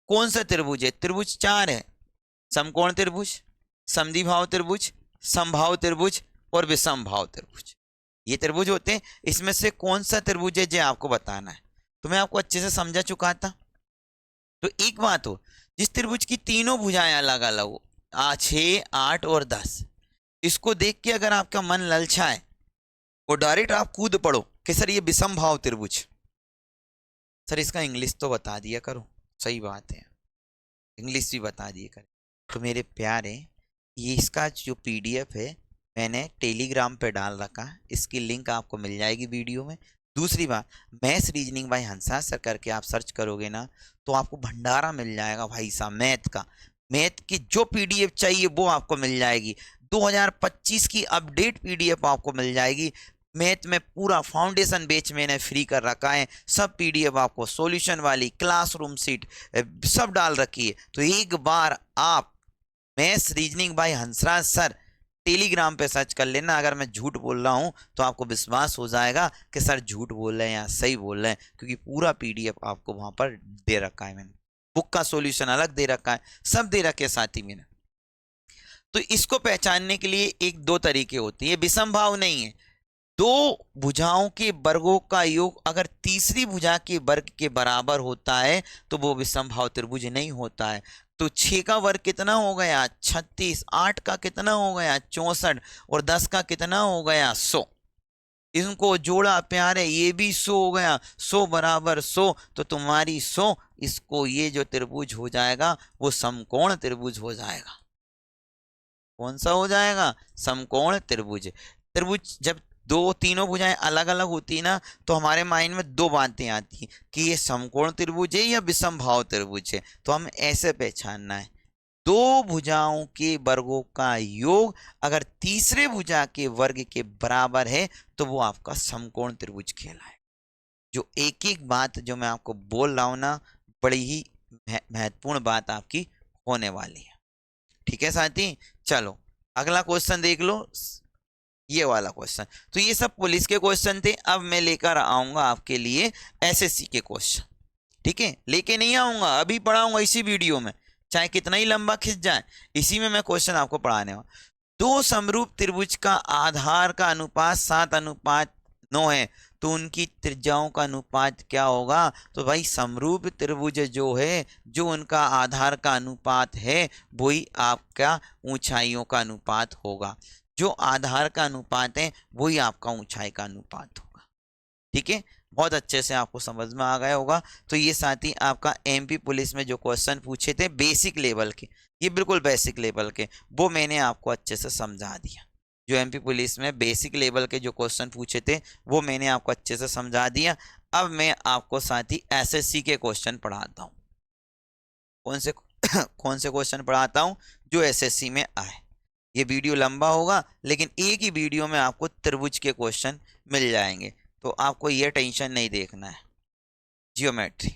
कौन सा त्रिभुज है? त्रिभुज 4 है। समकोण त्रिभुज, समद्विभाव त्रिभुज, समबाहु त्रिभुज और विषमबाहु त्रिभुज, ये त्रिभुज होते हैं। इसमें से कौन सा त्रिभुज है, ये आपको बताना है। तो मैं आपको अच्छे से समझा चुका था। तो एक बात हो, जिस त्रिभुज की तीनों भुजाएं अलग अलग हो, 6, 8 और 10, इसको देख के अगर आपका मन ललचाए और डायरेक्ट आप कूद पड़ो कि सर ये विषमबाहु त्रिभुज, सर इसका इंग्लिश तो बता दिया करो। सही बात है, इंग्लिश भी बता दिए कर। तो मेरे प्यारे, ये इसका जो पीडीएफ है मैंने टेलीग्राम पे डाल रखा है, इसकी लिंक आपको मिल जाएगी वीडियो में। दूसरी बात, मैथ्स रीजनिंग बाय हंसा सर करके आप सर्च करोगे ना, तो आपको भंडारा मिल जाएगा भाई साहब मैथ का। मैथ की जो पीडीएफ चाहिए वो आपको मिल जाएगी। 2025 की अपडेट पीडीएफ आपको मिल जाएगी। मैथ में पूरा फाउंडेशन बैच मैंने फ्री कर रखा है। सब पीडीएफ आपको सॉल्यूशन वाली, क्लासरूम सीट सब डाल रखी है। तो एक बार आप maths reasoning bye Hansraj sir Telegram पे सर्च कर लेना। अगर मैं झूठ बोल रहा हूं तो आपको विश्वास हो जाएगा कि सर झूठ बोल रहे हैं या सही बोल रहे हैं, क्योंकि पूरा पीडीएफ आपको वहां पर दे रखा है मैंने। बुक का सॉल्यूशन अलग दे रखा है, सब दे रखे साथ ही मैंने। तो इसको पहचानने के लिए एक दो तरीके होते हैं। ये विषमभाव नहीं है। दो भुजाओं के वर्गों का योग अगर तीसरी भुजा के वर्ग के बराबर होता है तो वो विषमबाहु त्रिभुज नहीं होता है। तो 6 का वर्ग कितना हो गया? 36। 8 का कितना हो गया? 64। और 10 का कितना हो गया? 100। इनको जोड़ा प्यारे, ये भी 100 हो गया। 100 बराबर 100, तो तुम्हारी 100, इसको ये जो त्रिभुज हो जाएगा वो समकोण त्रिभुज हो जाएगा। कौन सा हो जाएगा? समकोण त्रिभुज। त्रिभुज जब दो तीनों भुजाएं अलग अलग होती है ना, तो हमारे माइंड में दो बातें आती हैं कि ये समकोण त्रिभुज है या विषमबाहु त्रिभुज है। तो हम ऐसे पहचानना है, दो भुजाओं के वर्गों का योग अगर तीसरे भुजा के वर्ग के बराबर है तो वो आपका समकोण त्रिभुज कहलाए। जो एक एक बात जो मैं आपको बोल रहा हूं ना, बड़ी ही महत्वपूर्ण बात आपकी होने वाली है। ठीक है साथी, चलो अगला क्वेश्चन देख लो, ये वाला क्वेश्चन। तो ये सब पुलिस के क्वेश्चन थे। अब मैं लेकर आऊंगा आपके लिए एसएससी के क्वेश्चन। ठीक है, लेके नहीं आऊंगा, अभी पढ़ाऊंगा इसी वीडियो में, चाहे कितना ही लंबा खिंच जाए, इसी में मैं क्वेश्चन आपको पढ़ाने वाला। दो समरूप त्रिभुज का आधार का अनुपात 7:9 है, तो उनकी त्रिज्याओं का अनुपात क्या होगा? तो भाई समरूप त्रिभुज जो है, जो उनका आधार का अनुपात है वही आपका ऊंचाइयों का अनुपात होगा। जो आधार का अनुपात है वही आपका ऊंचाई का अनुपात होगा। ठीक है, बहुत अच्छे से आपको समझ में आ गया होगा। तो ये साथ ही आपका एमपी पुलिस में जो क्वेश्चन पूछे थे बेसिक लेवल के, ये बिल्कुल बेसिक लेवल के, वो मैंने आपको अच्छे से समझा दिया। जो एमपी पुलिस में बेसिक लेवल के जो क्वेश्चन पूछे थे वो मैंने आपको अच्छे से समझा दिया। अब मैं आपको साथ ही एसएससी के क्वेश्चन पढ़ाता हूँ। कौन से कौन से क्वेश्चन पढ़ाता हूँ? जो एसएससी में आए। ये वीडियो लंबा होगा लेकिन एक ही वीडियो में आपको त्रिभुज के क्वेश्चन मिल जाएंगे, तो आपको ये टेंशन नहीं देखना है। जियोमेट्री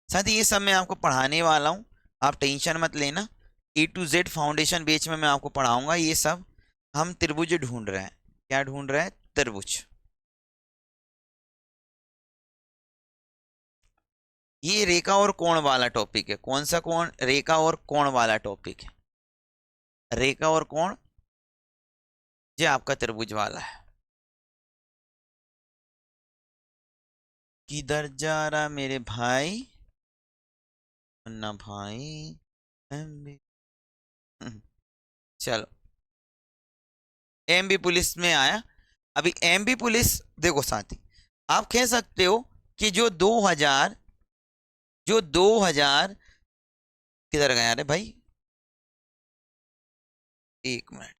साथ ही ये सब मैं आपको पढ़ाने वाला हूँ, आप टेंशन मत लेना। A to Z फाउंडेशन बेच में मैं आपको पढ़ाऊंगा ये सब। हम त्रिभुज ढूंढ रहे हैं। क्या ढूंढ रहे हैं? त्रिभुज। ये रेखा और कोण वाला टॉपिक है। कौन सा कोण? रेखा और कोण वाला टॉपिक है। रेखा और कोण, ये आपका त्रिभुज वाला है। किधर जा रहा मेरे भाई? मुन्ना भाई, चलो एमबी पुलिस में आया। अभी एमबी पुलिस देखो साथी, आप कह सकते हो कि जो 2000 किधर गया रे भाई, एक मिनट,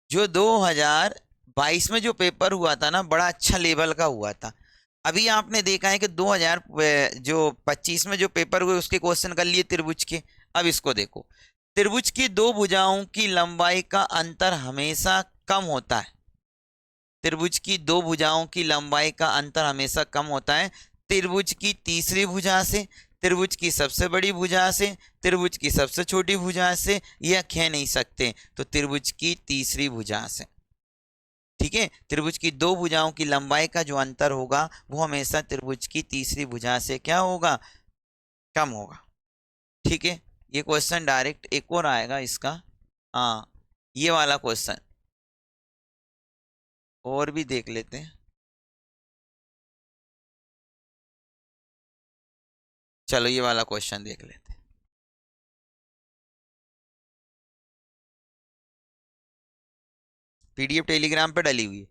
जो 2022 में जो पेपर हुआ था ना, बड़ा अच्छा लेवल का हुआ था। अभी आपने देखा है कि 2000 जो 25 में जो पेपर हुए उसके क्वेश्चन कर लिए त्रिभुज के। अब इसको देखो, त्रिभुज की दो भुजाओं की लंबाई का अंतर हमेशा कम होता है। त्रिभुज की दो भुजाओं की लंबाई का अंतर हमेशा कम होता है त्रिभुज की तीसरी भुजा से, त्रिभुज की सबसे बड़ी भुजा से, त्रिभुज की सबसे छोटी भुजा से, यह कह नहीं सकते। तो त्रिभुज की तीसरी भुजा से, ठीक है। त्रिभुज की दो भुजाओं की लंबाई का जो अंतर होगा वो हमेशा त्रिभुज की तीसरी भुजा से क्या होगा, कम होगा, ठीक है। ये क्वेश्चन डायरेक्ट एक और आएगा इसका, हाँ ये वाला क्वेश्चन और भी देख लेते हैं। चलो ये वाला क्वेश्चन देख लेते हैं। पीडीएफ टेलीग्राम पे डली हुई है।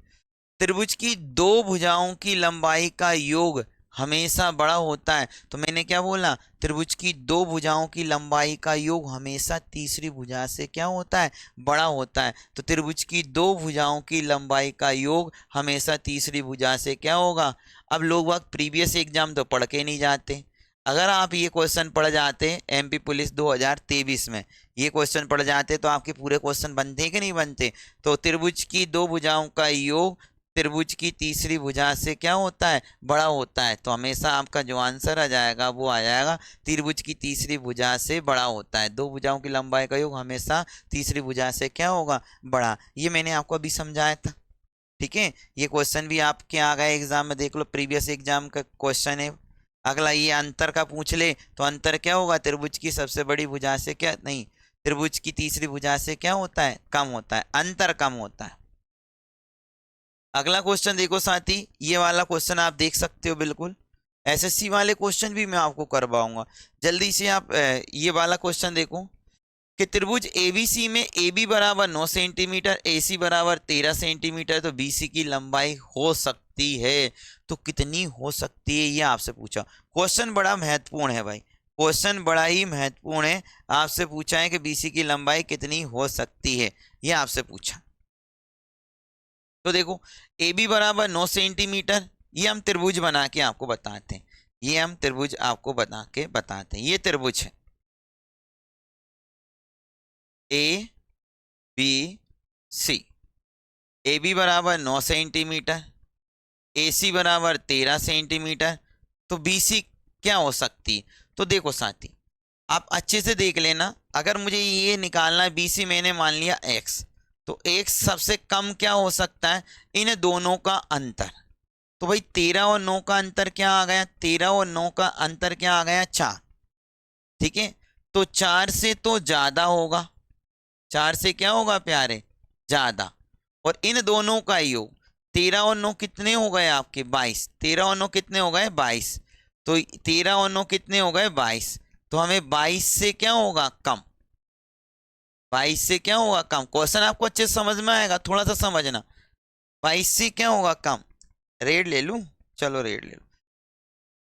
त्रिभुज की दो भुजाओं की लंबाई का योग हमेशा बड़ा होता है। तो मैंने क्या बोला, त्रिभुज की दो भुजाओं की लंबाई का योग हमेशा तीसरी भुजा से क्या होता है, बड़ा होता है। तो त्रिभुज की दो भुजाओं की लंबाई का योग हमेशा तीसरी भुजा से क्या होगा। अब लोग वक्त प्रीवियस एग्जाम तो पढ़ के नहीं जाते। अगर आप ये क्वेश्चन पढ़ जाते एमपी पुलिस 2023 में, ये क्वेश्चन पढ़ जाते तो आपके पूरे क्वेश्चन बनते कि नहीं बनते। तो त्रिभुज की दो भुजाओं का योग त्रिभुज की तीसरी भुजा से क्या होता है, बड़ा होता है। तो हमेशा आपका जो आंसर आ जाएगा वो आ जाएगा त्रिभुज की तीसरी भुजा से बड़ा होता है। दो भुजाओं की लंबाई का योग हमेशा तीसरी भुजा से क्या होगा, बड़ा। ये मैंने आपको अभी समझाया था, ठीक है। ये क्वेश्चन भी आपके आ गए एग्जाम में, देख लो प्रीवियस एग्जाम का क्वेश्चन है। अगला ये अंतर का पूछ ले तो अंतर क्या होगा, त्रिभुज की सबसे बड़ी भुजा से क्या नहीं, त्रिभुज की तीसरी भुजा से क्या होता है, कम होता है, अंतर कम होता है। अगला क्वेश्चन देखो साथी, ये वाला क्वेश्चन आप देख सकते हो बिल्कुल। एसएससी वाले क्वेश्चन भी मैं आपको करवाऊंगा जल्दी से। आप ये वाला क्वेश्चन देखो कि त्रिभुज एबीसी में AB बराबर 9 सेंटीमीटर, AC बराबर 13 सेंटीमीटर, तो BC की लंबाई हो सकती है तो कितनी हो सकती है, ये आपसे पूछा। क्वेश्चन बड़ा महत्वपूर्ण है भाई, क्वेश्चन बड़ा ही महत्वपूर्ण है। आपसे पूछा है कि BC की लंबाई कितनी हो सकती है, ये आपसे पूछा। तो देखो AB बराबर 9 सेंटीमीटर, ये हम त्रिभुज बना के आपको बताते हैं, ये हम त्रिभुज आपको बना के बताते हैं। ये त्रिभुज है ABC, AB बराबर 9 सेंटीमीटर, AC बराबर 13 सेंटीमीटर, तो BC क्या हो सकती है। तो देखो साथी, आप अच्छे से देख लेना। अगर मुझे ये निकालना है BC, मैंने मान लिया X, तो X सबसे कम क्या हो सकता है, इन दोनों का अंतर। तो भाई 13 और 9 का अंतर क्या आ गया, 13 और 9 का अंतर क्या आ गया, 4, ठीक है। तो 4 से तो ज्यादा होगा, 4 से क्या होगा प्यारे, ज्यादा। और इन दोनों का योग 13 और 9 कितने हो गए आपके, 22। 13 और 9 कितने हो गए, 22। तो 13 और 9 कितने हो गए, 22। तो हमें 22 से क्या होगा, कम। 22 से क्या होगा, कम। क्वेश्चन आपको अच्छे से समझ में आएगा, थोड़ा सा समझना। 22 से क्या होगा, कम। रेड ले लूं, चलो रेड ले लो।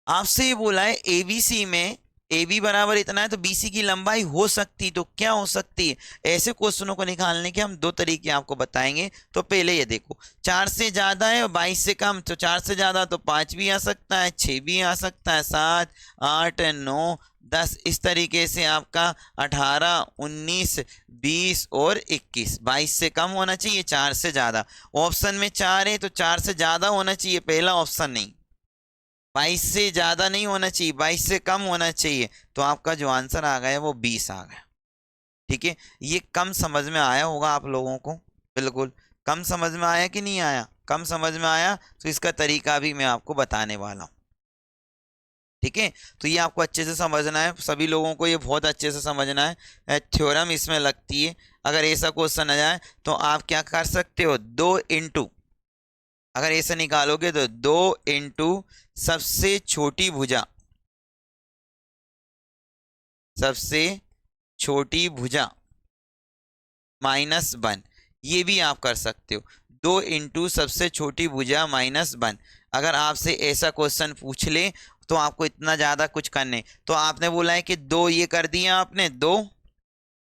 आपसे ये बोला है एबीसी में AB बराबर इतना है तो BC की लंबाई हो सकती, तो क्या हो सकती है। ऐसे क्वेश्चनों को निकालने के हम दो तरीके आपको बताएंगे। तो पहले ये देखो, 4 से ज्यादा है और 22 से कम, तो 4 से ज्यादा तो 5 भी आ सकता है, 6 भी आ सकता है, 7, 8, 9, 10, इस तरीके से आपका 18, 19, 20 और 21। 22 से कम होना चाहिए, 4 से ज्यादा। ऑप्शन में 4 है तो 4 से ज्यादा होना चाहिए, पहला ऑप्शन नहीं। 22 से ज्यादा नहीं होना चाहिए, 22 से कम होना चाहिए। तो आपका जो आंसर आ गया वो 20 आ गया, ठीक है। ये कम समझ में आया होगा आप लोगों को, बिल्कुल। कम समझ में आया कि नहीं आया, कम समझ में आया तो इसका तरीका भी मैं आपको बताने वाला हूँ, ठीक है। तो ये आपको अच्छे से समझना है, सभी लोगों को ये बहुत अच्छे से समझना है। थ्योरम इसमें लगती है। अगर ऐसा क्वेश्चन आ जाए तो आप क्या कर सकते हो, 2 इंटू, अगर ऐसे निकालोगे तो 2 इंटू सबसे छोटी भुजा, सबसे छोटी भुजा -1, ये भी आप कर सकते हो। 2 इंटू सबसे छोटी भुजा -1। अगर आपसे ऐसा क्वेश्चन पूछ ले तो आपको इतना ज्यादा कुछ करने, तो आपने बोला है कि 2 ये कर दिया आपने, 2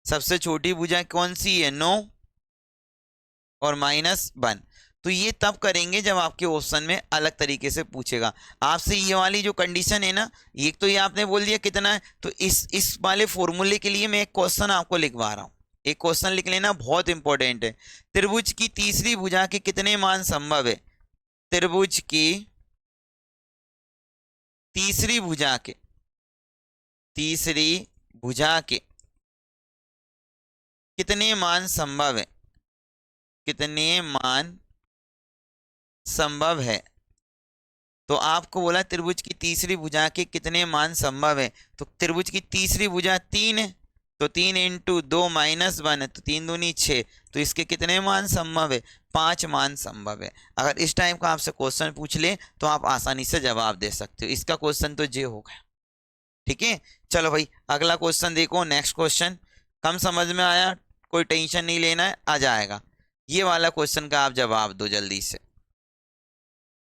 सबसे छोटी भुजा कौन सी है, 9 और -1। तो ये तब करेंगे जब आपके ऑप्शन में अलग तरीके से पूछेगा आपसे। ये वाली जो कंडीशन है ना, एक तो ये आपने बोल दिया कितना है, तो इस वाले फॉर्मूले के लिए मैं एक क्वेश्चन आपको लिखवा रहा हूँ। एक क्वेश्चन लिख लेना, बहुत इंपॉर्टेंट है। त्रिभुज की तीसरी भुजा के कितने मान संभव है? त्रिभुज की तीसरी भुजा के, तीसरी भुजा के कितने मान संभव है? कितने मान संभव है? तो आपको बोला त्रिभुज की तीसरी भुजा के कितने मान संभव है। तो त्रिभुज की तीसरी भुजा 3 है, तो 3 इंटू 2 -1 है, तो 3 दूनी 6। तो इसके कितने मान संभव है? 5 मान संभव है। अगर इस टाइप का आपसे क्वेश्चन पूछ ले तो आप आसानी से जवाब दे सकते हो। इसका क्वेश्चन तो ये हो गया। ठीक है, चलो भाई अगला क्वेश्चन देखो। नेक्स्ट क्वेश्चन कम समझ में आया, कोई टेंशन नहीं लेना है, आ जाएगा। ये वाला क्वेश्चन का आप जवाब दो जल्दी से।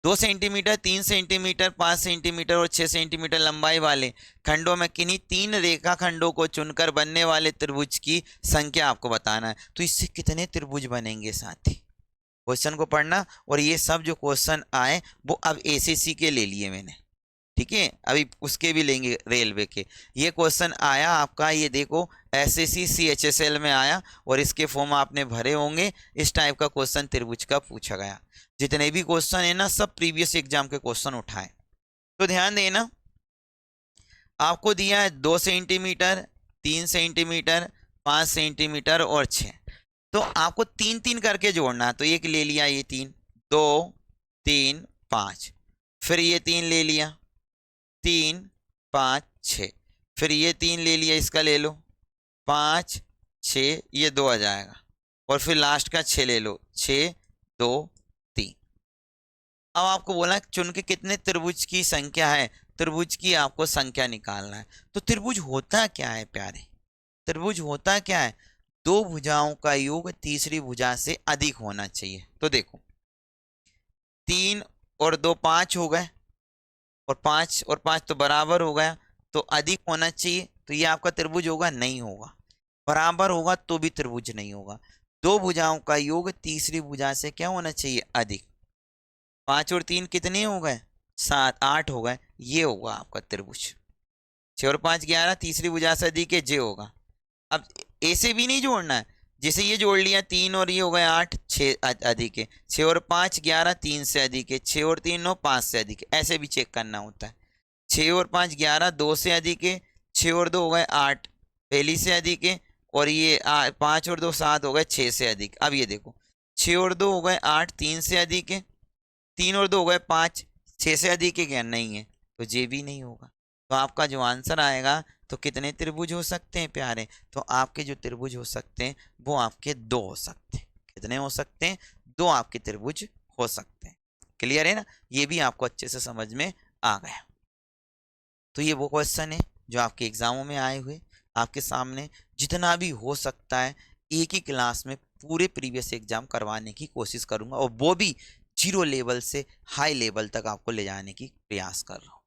2 सेंटीमीटर, 3 सेंटीमीटर, 5 सेंटीमीटर और 6 सेंटीमीटर लंबाई वाले खंडों में किन्हीं 3 रेखा खंडों को चुनकर बनने वाले त्रिभुज की संख्या आपको बताना है। तो इससे कितने त्रिभुज बनेंगे साथी? क्वेश्चन को पढ़ना, और ये सब जो क्वेश्चन आए वो अब एसएससी के ले लिए मैंने। ठीक है, अभी उसके भी लेंगे रेलवे के। ये क्वेश्चन आया आपका, ये देखो एसएससी सीएचएसएल में आया और इसके फॉर्म आपने भरे होंगे। इस टाइप का क्वेश्चन त्रिभुज का पूछा गया। जितने भी क्वेश्चन है ना, सब प्रीवियस एग्जाम के क्वेश्चन उठाए। तो ध्यान देना, आपको दिया है 2 सेंटीमीटर, 3 सेंटीमीटर, 5 सेंटीमीटर और 6। तो आपको 3-3 करके जोड़ना है। तो एक ले लिया ये 3, 2 3 5, फिर ये 3 ले लिया, 3 5 6, फिर ये 3 ले लिया, इसका ले लो 5 6, ये 2 आ जाएगा, और फिर लास्ट का 6 ले लो, 6 2 3। अब आपको बोला चुन के कितने त्रिभुज की संख्या है, त्रिभुज की आपको संख्या निकालना है। तो त्रिभुज होता क्या है प्यारे? त्रिभुज होता क्या है? 2 भुजाओं का योग तीसरी भुजा से अधिक होना चाहिए। तो देखो 3 और 2 5 हो गए, और 5 और 5 तो बराबर हो गया, तो अधिक होना चाहिए। तो ये आपका त्रिभुज होगा? नहीं होगा। बराबर होगा तो भी त्रिभुज नहीं होगा। 2 भुजाओं का योग तीसरी भुजा से क्या होना चाहिए? अधिक। 5 और 3 कितने हो गए? 7 8 हो गए, ये होगा आपका त्रिभुज। 6 और 5 11, तीसरी भुजा से अधिक है, जे होगा। अब ऐसे भी नहीं जोड़ना है, जैसे ये जोड़ लिया 3 और ये हो गए 8, 6 अधिक है, 6 और 5 11, 3 से अधिक है, 6 और 3 9, 5 से अधिक है। ऐसे भी चेक करना होता है। 6 और 5 11, 2 से अधिक है, 6 और 2 हो गए 8, पहली से अधिक है, और ये 5 और 2 7 हो गए, 6 से अधिक। अब ये देखो 6 और 2 हो गए 8, 3 से अधिक है, 3 और 2 हो गए 5, 6 से अधिक है क्या? नहीं है, तो ये भी नहीं होगा। तो आपका जो आंसर आएगा, तो कितने त्रिभुज हो सकते हैं प्यारे? तो आपके जो त्रिभुज हो सकते हैं वो आपके 2 हो सकते हैं। कितने हो सकते हैं? 2 आपके त्रिभुज हो सकते हैं। क्लियर है ना? ये भी आपको अच्छे से समझ में आ गया। तो ये वो क्वेश्चन है जो आपके एग्जामों में आए हुए, आपके सामने जितना भी हो सकता है एक ही क्लास में पूरे प्रीवियस एग्जाम करवाने की कोशिश करूंगा, और वो भी 0 लेवल से हाई लेवल तक आपको ले जाने की प्रयास कर रहा हूँ।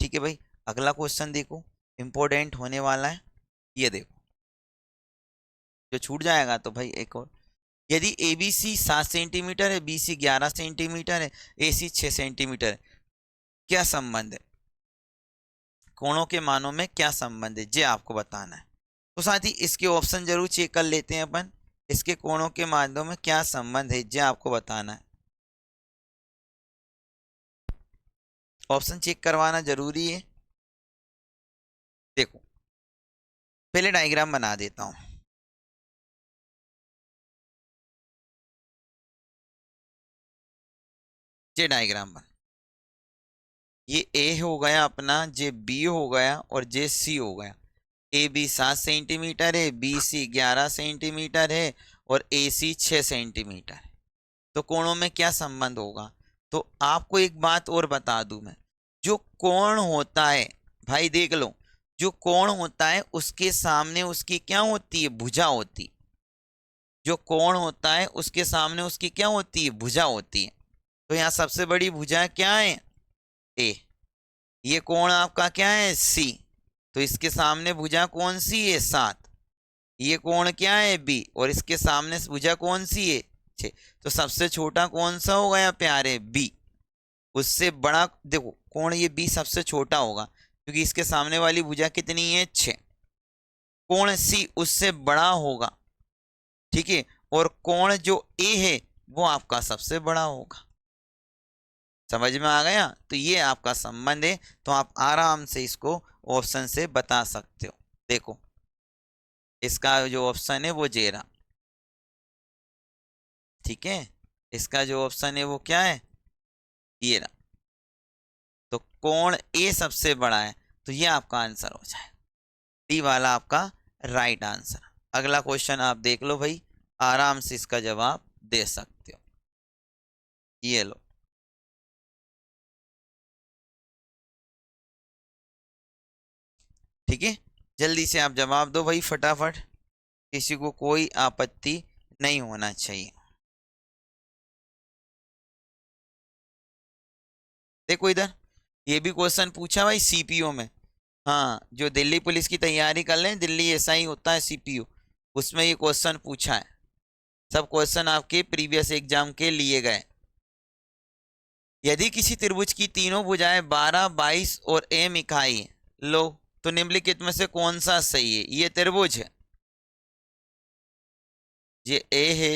ठीक है भाई, अगला क्वेश्चन देखो, इंपॉर्टेंट होने वाला है। ये देखो, जो छूट जाएगा तो भाई एक और। यदि ए बी सी 7 सेंटीमीटर है, बी सी 11 सेंटीमीटर है, ए सी 6 सेंटीमीटर है, क्या संबंध है? कोणों के मानों में क्या संबंध है, ये आपको बताना है। तो साथ ही इसके ऑप्शन जरूर चेक कर लेते हैं अपन। इसके कोणों के मानों में क्या संबंध है, ये आपको बताना है। ऑप्शन चेक करवाना जरूरी है। देखो पहले डायग्राम बना देता हूं। ये डायग्राम बन, ये ए हो गया अपना, जे बी हो गया, और जे सी हो गया। ए बी 7 सेंटीमीटर है, बी सी 11 सेंटीमीटर है, और ए सी 6 सेंटीमीटर है। तो कोणों में क्या संबंध होगा? तो आपको एक बात और बता दूं मैं, जो कोण होता है भाई देख लो, जो कोण होता है उसके सामने उसकी क्या होती है? भुजा होती। जो कोण होता है उसके सामने उसकी क्या होती है, भुजा होती है। तो यहाँ सबसे बड़ी भुजा क्या है, ए। ये कोण आपका क्या है, सी। तो इसके सामने भुजा कौन सी है, 7। ये कोण क्या है, बी, और इसके सामने भुजा कौन सी है, 6। तो सबसे छोटा कौन सा होगा यहाँ प्यारे, बी। उससे बड़ा देखो कोण ये बी सबसे छोटा होगा क्योंकि इसके सामने वाली भुजा कितनी है, 6। कोण सी उससे बड़ा होगा, ठीक है। और कोण जो ए है वो आपका सबसे बड़ा होगा। समझ में आ गया। तो ये आपका संबंध है, तो आप आराम से इसको ऑप्शन से बता सकते हो। देखो इसका जो ऑप्शन है वो जेरा, ठीक है। इसका जो ऑप्शन है वो क्या है, ये रहा। तो कोण ए सबसे बड़ा है, तो ये आपका आंसर हो जाए, डी वाला आपका राइट आंसर। अगला क्वेश्चन आप देख लो भाई, आराम से इसका जवाब दे सकते हो। ये लो, ठीक है। जल्दी से आप जवाब दो भाई फटाफट, किसी को कोई आपत्ति नहीं होना चाहिए। देखो इधर, ये भी क्वेश्चन पूछा भाई सीपीओ में। हाँ, जो दिल्ली पुलिस की तैयारी कर लें, दिल्ली ऐसा ही होता है सीपीओ, उसमें ये क्वेश्चन पूछा है। सब क्वेश्चन आपके प्रीवियस एग्जाम के लिए गए। यदि किसी त्रिभुज की तीनों भुजाएं 12, 22 और एम इकाई है, लो तो निम्नलिखित में से कौन सा सही है। ये त्रिभुज है, ये ए है,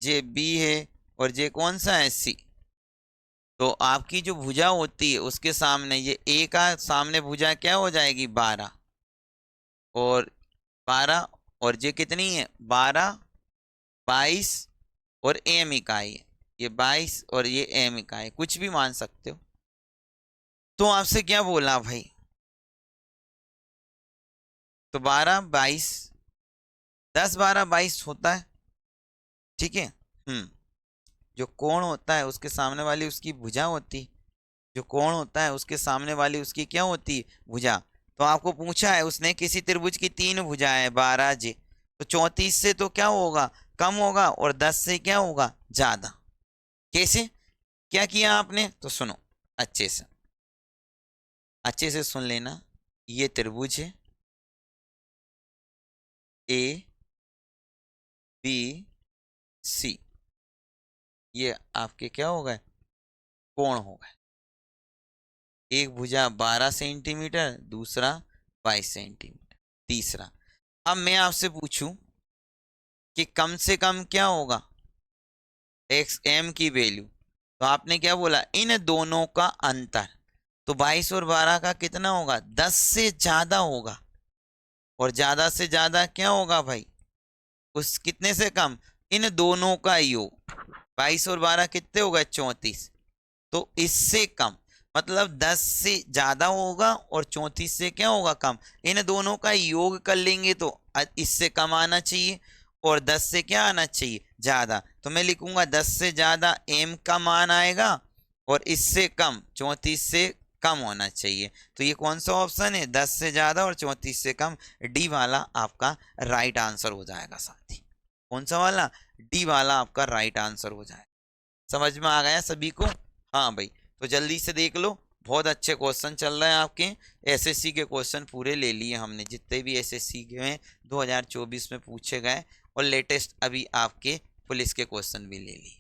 ये बी है, और ये कौन सा है, सी। तो आपकी जो भुजा होती है उसके सामने ये ए का सामने भुजा क्या हो जाएगी, 12, और 12, और ये कितनी है, 12, 22 और एम इकाई है, ये 22 और ये एम इकाई, कुछ भी मान सकते हो। तो आपसे क्या बोला भाई, तो 12, 22, 10, 12, 22 होता है, ठीक है। जो कोण होता है उसके सामने वाली उसकी भुजा होती, जो कोण होता है उसके सामने वाली उसकी क्या होती, भुजा। तो आपको पूछा है उसने किसी त्रिभुज की 3 भुजाएं 12 जे, तो 34 से तो क्या होगा, कम होगा, और 10 से क्या होगा, ज्यादा। कैसे, क्या किया आपने, तो सुनो अच्छे से, अच्छे से सुन लेना। ये त्रिभुज है, ए बी सी, ये आपके क्या हो गए, कोण हो गए। एक भुजा 12 सेंटीमीटर, दूसरा 22 सेंटीमीटर, तीसरा। अब मैं आपसे पूछूं कि कम से कम क्या होगा, एक्स एम की वैल्यू। तो आपने क्या बोला, इन दोनों का अंतर। तो 22 और 12 का कितना होगा, 10 से ज्यादा होगा, और ज्यादा से ज्यादा क्या होगा भाई, उस कितने से कम, इन दोनों का योग। 22 और 12 कितने होगा, 34। तो इससे कम, मतलब 10 से ज्यादा होगा और 34 से क्या होगा, कम। इन दोनों का योग कर लेंगे तो इससे कम आना चाहिए, और 10 से क्या आना चाहिए, ज्यादा। तो मैं लिखूंगा 10 से ज्यादा एम का मान आएगा, और इससे कम 34 से कम होना चाहिए। तो ये कौन सा ऑप्शन है, 10 से ज्यादा और 34 से कम, डी वाला आपका राइट आंसर हो जाएगा साथी। कौन सा वाला, डी वाला आपका राइट आंसर हो जाएगा। समझ में आ गया सभी को। हाँ भाई, तो जल्दी से देख लो, बहुत अच्छे क्वेश्चन चल रहे हैं आपके। एसएससी के क्वेश्चन पूरे ले लिए हमने, जितने भी एसएससी के में 2024 में पूछे गए, और लेटेस्ट अभी आपके पुलिस के क्वेश्चन भी ले लिए।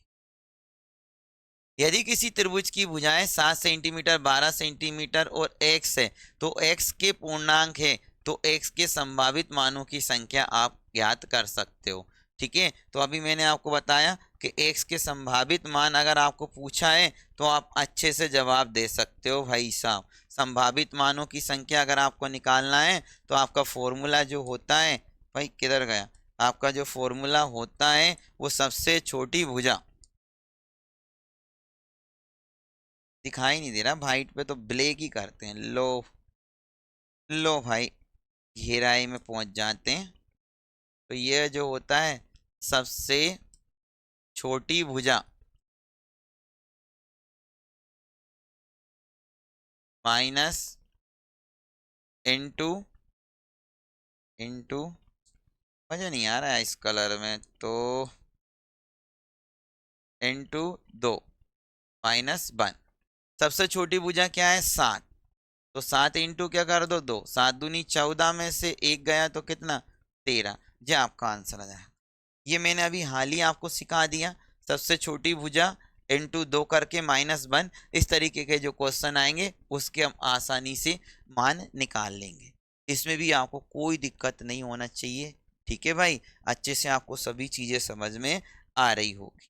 यदि किसी त्रिभुज की भुजाएं 7 सेंटीमीटर, 12 सेंटीमीटर और x है, तो x के पूर्णांक है, तो x के संभावित मानों की संख्या आप ज्ञात कर सकते हो, ठीक है। तो अभी मैंने आपको बताया कि x के संभावित मान अगर आपको पूछा है तो आप अच्छे से जवाब दे सकते हो भाई साहब। संभावित मानों की संख्या अगर आपको निकालना है तो आपका फॉर्मूला जो होता है, भाई किधर गया, आपका जो फॉर्मूला होता है वो सबसे छोटी भुजा, दिखाई नहीं दे रहा वाइट पे तो ब्लैक ही करते हैं, लो लो भाई, गहराई में पहुंच जाते हैं। तो ये जो होता है सबसे छोटी भुजा माइनस इंटू इंटू, मजा नहीं आ रहा है इस कलर में, तो इंटू 2 माइनस 1। सबसे छोटी भुजा क्या है 7, तो 7 इंटू क्या कर दो 2, 7 दूनी 14 में से एक गया तो कितना 13। ये आपका आंसर आ जाएगा। ये मैंने अभी हाल ही आपको सिखा दिया। सबसे छोटी भुजा इंटू 2 करके -1, इस तरीके के जो क्वेश्चन आएंगे उसके हम आसानी से मान निकाल लेंगे। इसमें भी आपको कोई दिक्कत नहीं होना चाहिए। ठीक है भाई, अच्छे से आपको सभी चीजें समझ में आ रही होगी।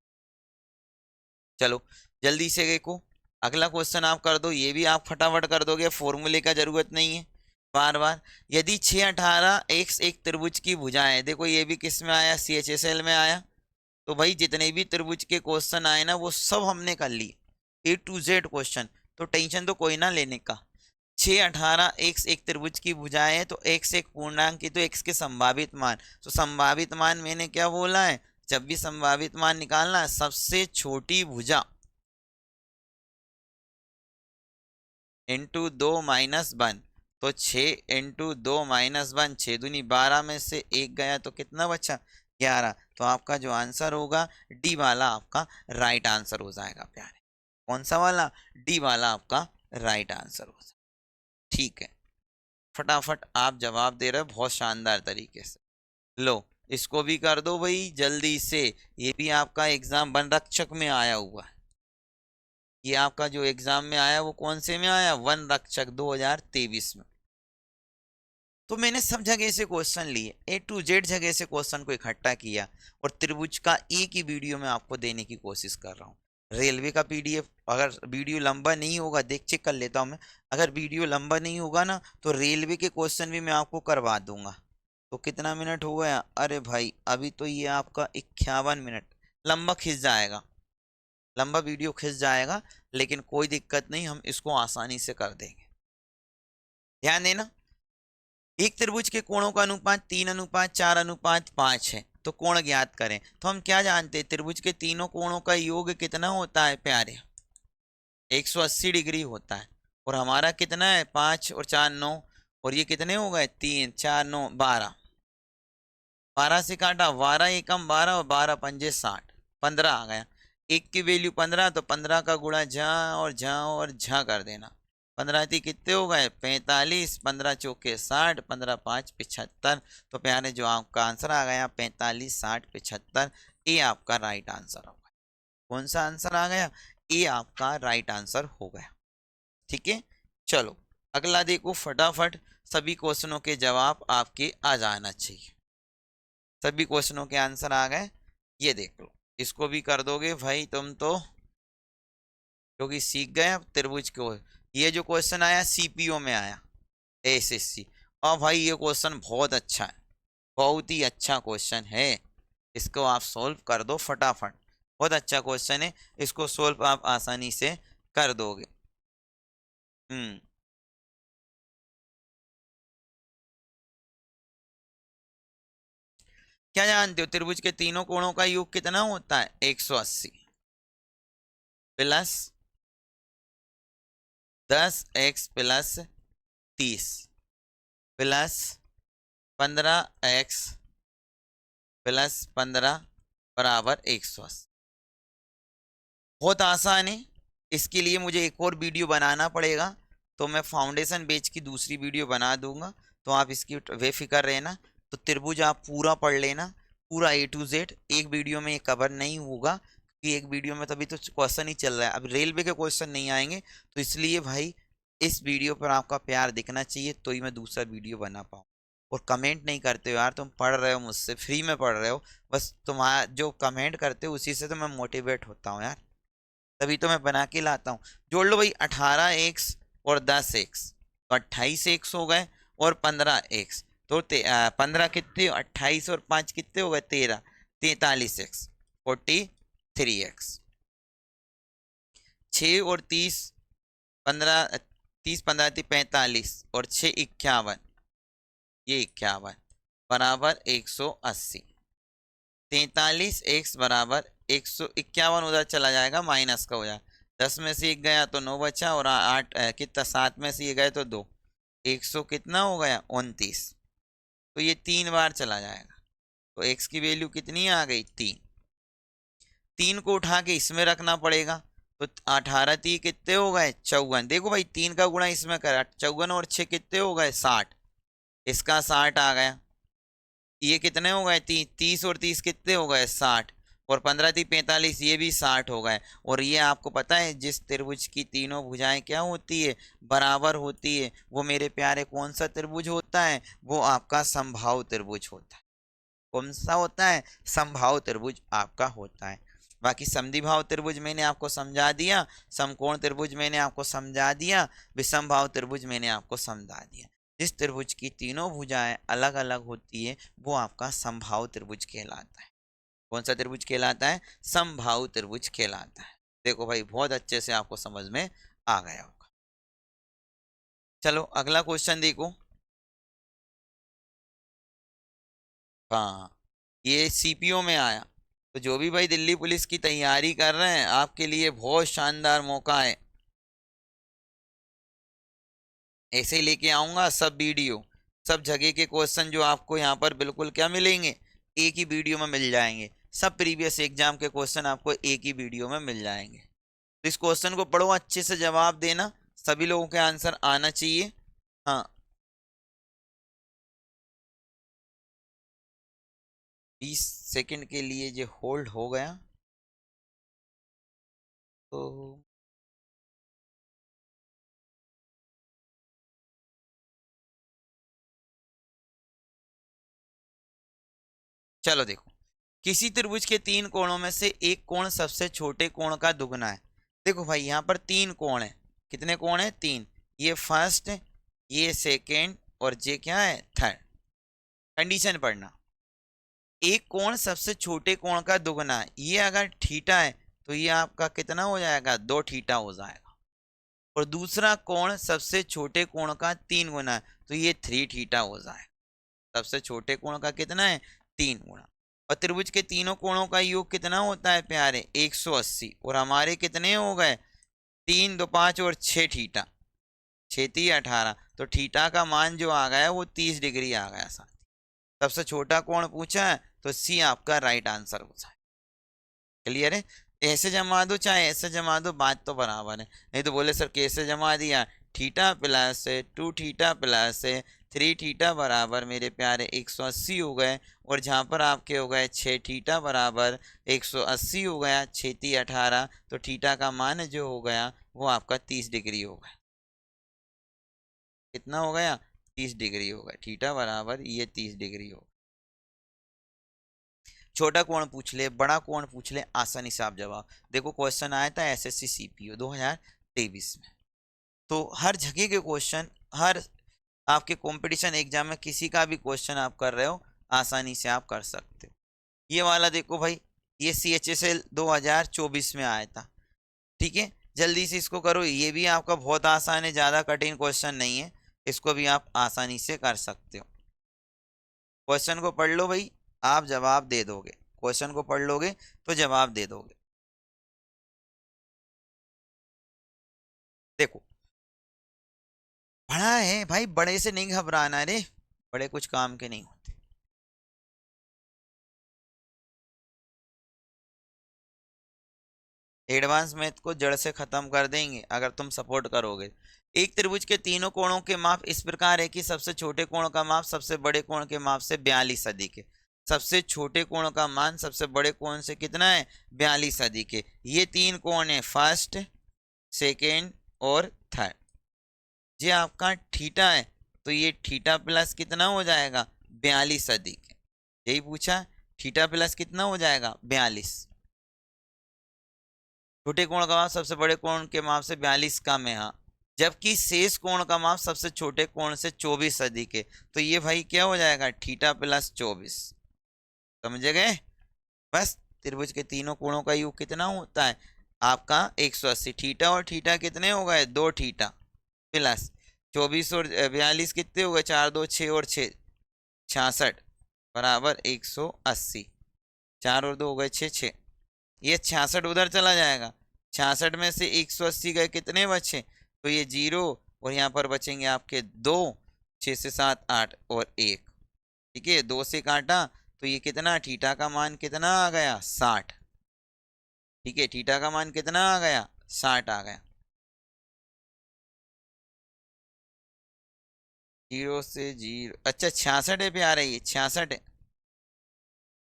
चलो जल्दी से देखो, अगला क्वेश्चन आप कर दो, ये भी आप फटाफट कर दोगे, फॉर्मूले का जरूरत नहीं है बार बार। यदि 6 18 एक त्रिभुज की भुजाएं, देखो ये भी किस में आया, CHSL में आया। तो भाई जितने भी त्रिभुज के क्वेश्चन आए ना वो सब हमने कर लिए, A to Z क्वेश्चन, तो टेंशन तो कोई ना लेने का। 6 18 एक त्रिभुज की भुजाएं है, तो x एक पूर्णांक की, तो x के संभावित मान, तो संभावित मान मैंने क्या बोला है, जब भी संभावित मान निकालना है सबसे छोटी भुजा इंटू 2 -1, तो 6 इंटू 2 -1, 6 दूनी 12 में से एक गया तो कितना बचा 11। तो आपका जो आंसर होगा डी वाला आपका राइट आंसर हो जाएगा प्यारे। कौन सा वाला, डी वाला आपका राइट आंसर हो जाएगा। ठीक है, फटाफट आप जवाब दे रहे हो बहुत शानदार तरीके से। लो इसको भी कर दो भाई जल्दी से, ये भी आपका एग्जाम वन रक्षक में आया हुआ है। ये आपका जो एग्जाम में आया वो कौन से में आया, वन रक्षक 2023 में। तो मैंने सब जगह से क्वेश्चन लिए, A to Z जगह से क्वेश्चन को इकट्ठा किया, और त्रिभुज का एक ही वीडियो में आपको देने की कोशिश कर रहा हूँ। रेलवे का PDF अगर वीडियो लंबा नहीं होगा, देख चेक कर लेता हूँ मैं, अगर वीडियो लंबा नहीं होगा ना तो रेलवे के क्वेश्चन भी मैं आपको करवा दूंगा। तो कितना मिनट हो गया, अरे भाई अभी तो ये आपका 51 मिनट, लंबा खिंच जाएगा, लंबा वीडियो खिंच जाएगा, लेकिन कोई दिक्कत नहीं, हम इसको आसानी से कर देंगे। ध्यान देना, एक त्रिभुज के कोणों का अनुपात 3:4:5 है, तो कोण ज्ञात करें। तो हम क्या जानते हैं, त्रिभुज के तीनों कोणों का योग कितना होता है प्यारे, 180 डिग्री होता है। और हमारा कितना है 5 और 4 9, और ये कितने हो गए 3 4 9 12, 12 से काटा 12 एकम 12 और 12 पंजे 60, 15 आ गया। एक की वैल्यू 15, तो 15 का गुणा झा और झा कर देना। 15 थी कितने हो गए 45, 15 चौके 60, 15 5 75। तो प्यारे जो आपका आंसर आ गया 45 60 75, ये आपका राइट आंसर हो गया। कौन सा आंसर आ गया, ये आपका राइट आंसर हो गया। ठीक है, चलो अगला देखो फटाफट, सभी क्वेश्चनों के जवाब आपके आ जाना चाहिए। सभी क्वेश्चनों के आंसर आ गए, ये देख लो, इसको भी कर दोगे भाई तुम तो, क्योंकि सीख गए त्रिभुज को। ये जो क्वेश्चन आया CPO में आया, SSC, और भाई ये क्वेश्चन बहुत अच्छा है, बहुत ही अच्छा क्वेश्चन है, इसको आप सोल्व कर दो फटाफट, बहुत अच्छा क्वेश्चन है, इसको सोल्व आप आसानी से कर दोगे। क्या जानते हो, त्रिभुज के तीनों कोणों का योग कितना होता है 180 plus 10x plus 30 plus 15x plus 15 बराबर 180। बहुत आसान है, इसके लिए मुझे एक और वीडियो बनाना पड़ेगा, तो मैं फाउंडेशन बेच की दूसरी वीडियो बना दूंगा, तो आप इसकी बेफिक्र रहना। तो त्रिभुज आप पूरा पढ़ लेना, पूरा A to Z, एक वीडियो में ये कवर नहीं होगा, कि एक वीडियो में तभी तो क्वेश्चन ही चल रहा है, अब रेलवे के क्वेश्चन नहीं आएंगे, तो इसलिए भाई इस वीडियो पर आपका प्यार दिखना चाहिए, तो ही मैं दूसरा वीडियो बना पाऊँ। और कमेंट नहीं करते हो यार, तुम पढ़ रहे हो मुझसे, फ्री में पढ़ रहे हो, बस तुम्हारा जो कमेंट करते हो उसी से तो मैं मोटिवेट होता हूँ यार, तभी तो मैं बना के लाता हूँ। जोड़ लो भाई 18x और 10x, तो 28x हो गए, और 15x, तो 15 कितने, 28 और 5 कितने हो गए 13, 43x 43x, 6 और 30 15, 30 15 45, और 6 51, ये 51 बराबर 180। 43x बराबर 151 उधर चला जाएगा, माइनस का हो जाएगा, 10 में से एक गया तो 9 बचा, और 8 कितना 7 में से ये गए तो 2, 100 कितना हो गया 29, तो ये 3 बार चला जाएगा, तो x की वैल्यू कितनी आ गई 3। 3 को उठा के इसमें रखना पड़ेगा, तो 18 3 कितने हो गए 54। देखो भाई 3 का गुणा इसमें करा, 54 और 6 कितने हो गए 60, इसका 60 आ गया। ये कितने हो गए 30 और 30 कितने हो गए 60, और 15 3 45, ये भी 60 हो गए। और ये आपको पता है जिस त्रिभुज की तीनों भुजाएं क्या होती है, बराबर होती है, वो मेरे प्यारे कौन सा त्रिभुज होता है, वो आपका समबाहु त्रिभुज होता है। कौन सा होता है, समबाहु त्रिभुज आपका होता है। बाकी समद्विबाहु त्रिभुज मैंने आपको समझा दिया, समकोण त्रिभुज मैंने आपको समझा दिया, विषमबाहु त्रिभुज मैंने आपको समझा दिया। जिस त्रिभुज की तीनों भुजाएं अलग अलग होती है वो आपका समबाहु त्रिभुज कहलाता है। कौन सा त्रिभुज कहलाता है, समबाहु त्रिभुज कहलाता है। देखो भाई बहुत अच्छे से आपको समझ में आ गया होगा। चलो अगला क्वेश्चन देखो। हाँ, ये सीपीओ में आया, तो जो भी भाई दिल्ली पुलिस की तैयारी कर रहे हैं आपके लिए बहुत शानदार मौका है। ऐसे ही लेके आऊंगा सब वीडियो, सब जगह के क्वेश्चन जो आपको यहाँ पर बिल्कुल क्या मिलेंगे, एक ही वीडियो में मिल जाएंगे। सब प्रीवियस एग्जाम के क्वेश्चन आपको एक ही वीडियो में मिल जाएंगे। तो इस क्वेश्चन को पढ़ो, अच्छे से जवाब देना, सभी लोगों के आंसर आना चाहिए। हाँ, 20 सेकंड के लिए जो होल्ड हो गया तो चलो देखो, किसी त्रिभुज के 3 कोणों में से एक कोण सबसे छोटे कोण का दुगना है। देखो भाई यहाँ पर 3 कोण है, कितने कोण है 3, ये फर्स्ट, ये सेकेंड और ये क्या है थर्ड। कंडीशन पढ़ना, एक कोण सबसे छोटे कोण का दुगना है, ये अगर थीटा है तो ये आपका कितना हो जाएगा 2 थीटा हो जाएगा। और दूसरा कोण सबसे छोटे कोण का 3 गुना है तो ये 3 थीटा हो जाएगा। सबसे छोटे कोण का कितना है 3 गुना। और त्रिभुज के तीनों कोणों का योग कितना होता है प्यारे 180, और हमारे कितने हो गए 3 2 5 और 6 थीटा, 6 3 18, तो थीटा का मान जो आ गया वो 30 डिग्री आ गया। साथ सबसे छोटा कोण पूछा है तो सी आपका राइट आंसर हो जाए। क्लियर है, ऐसे जमा दो चाहे ऐसे जमा दो, बात तो बराबर है। नहीं तो बोले सर कैसे जमा दिया, theta plus 2 theta plus 3 theta बराबर मेरे प्यारे 180 हो गए। और जहाँ पर आपके हो गए 6 थीटा बराबर 180 हो गया, 6 3 18, तो थीटा का मान जो हो गया वो आपका 30 डिग्री हो गया। कितना हो गया 30 डिग्री हो गया, थीटा बराबर ये 30 डिग्री हो। छोटा कोण पूछ ले बड़ा कोण पूछ ले आसानी से आप जवाब देखो। क्वेश्चन आया था एसएससी सीपीओ 2023 में, तो हर जगह के क्वेश्चन, हर आपके कंपटीशन एग्जाम में किसी का भी क्वेश्चन आप कर रहे हो आसानी से आप कर सकते हो। ये वाला देखो भाई, ये CHSL 2024 में आया था। ठीक है, जल्दी से इसको करो, ये भी आपका बहुत आसान है, ज़्यादा कठिन क्वेश्चन नहीं है, इसको भी आप आसानी से कर सकते हो। क्वेश्चन को पढ़ लो भाई, आप जवाब दे दोगे, क्वेश्चन को पढ़ लोगे तो जवाब दे दोगे। देखो बड़ा है भाई, बड़े से नहीं घबराना, रे बड़े कुछ काम के नहीं होते। एडवांस मैथ को जड़ से खत्म कर देंगे अगर तुम सपोर्ट करोगे। एक त्रिभुज के तीनों कोणों के माप इस प्रकार है कि सबसे छोटे कोण का माप सबसे बड़े कोण के माप से 42 अधिक है। सबसे छोटे कोण का मान सबसे बड़े कोण से कितना है 42 अधिक है। ये 3 कोण है फर्स्ट, सेकेंड और थर्ड। ये आपका थीटा है तो ये थीटा प्लस कितना हो जाएगा 42 अधिक है। यही पूछा, थीटा प्लस कितना हो जाएगा 42। छोटे कोण का माप सबसे बड़े कोण के माप से 42 कम है, हाँ, जबकि शेष कोण का माप सबसे छोटे कोण से 24 अधिक है। तो ये भाई क्या हो जाएगा थीटा प्लस 24। समझे गए, बस त्रिभुज के तीनों कोणों का योग कितना होता है आपका 180। थीटा और थीटा कितने हो गए 2 थीटा प्लस 24 और 42 कितने हो गए 4 2 6 और 6 66 बराबर 180। 4 और 2 हो गए 6 6, ये 66 उधर चला जाएगा, 66 में से 180 गए कितने बचे, तो ये 0 और यहाँ पर बचेंगे आपके 2, 6 से 7 8 और 1। ठीक है, 2 से काटा तो ये कितना, थीटा का मान कितना आ गया, 60। ठीक है, थीटा का मान कितना आ गया, 60 आ गया। 0 से 0, अच्छा 66 है प्यारे, ये 66 है।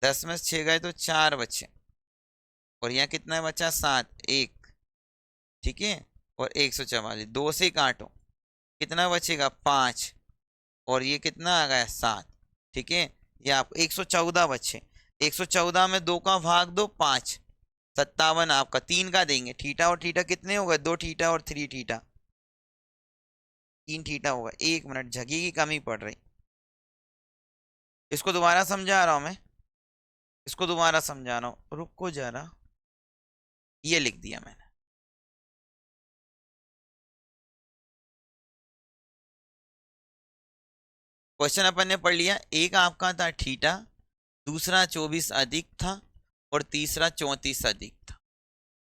10 में से 6 गए तो 4 बचे, और यहाँ कितना बचा, 7, 1। ठीक है, और 144, 2 से काटो, कितना बचेगा, 5, और ये कितना आ गया, 7। ठीक है, ये आपको 114 बचे। 114 में 2 का भाग दो, 5, 57 आपका 3 का देंगे। थीटा और थीटा कितने हो गए, 2 थीटा और 3 थीटा, 3 थीटा होगा। 1 मिनट, जगह की कमी पड़ रही, इसको दोबारा समझा रहा हूं मैं, इसको दोबारा समझा रहा हूं, रुको जरा। ये लिख दिया मैंने। क्वेश्चन अपन ने पढ़ लिया। एक आपका था थीटा, दूसरा 24 अधिक था, और तीसरा 34 अधिक था।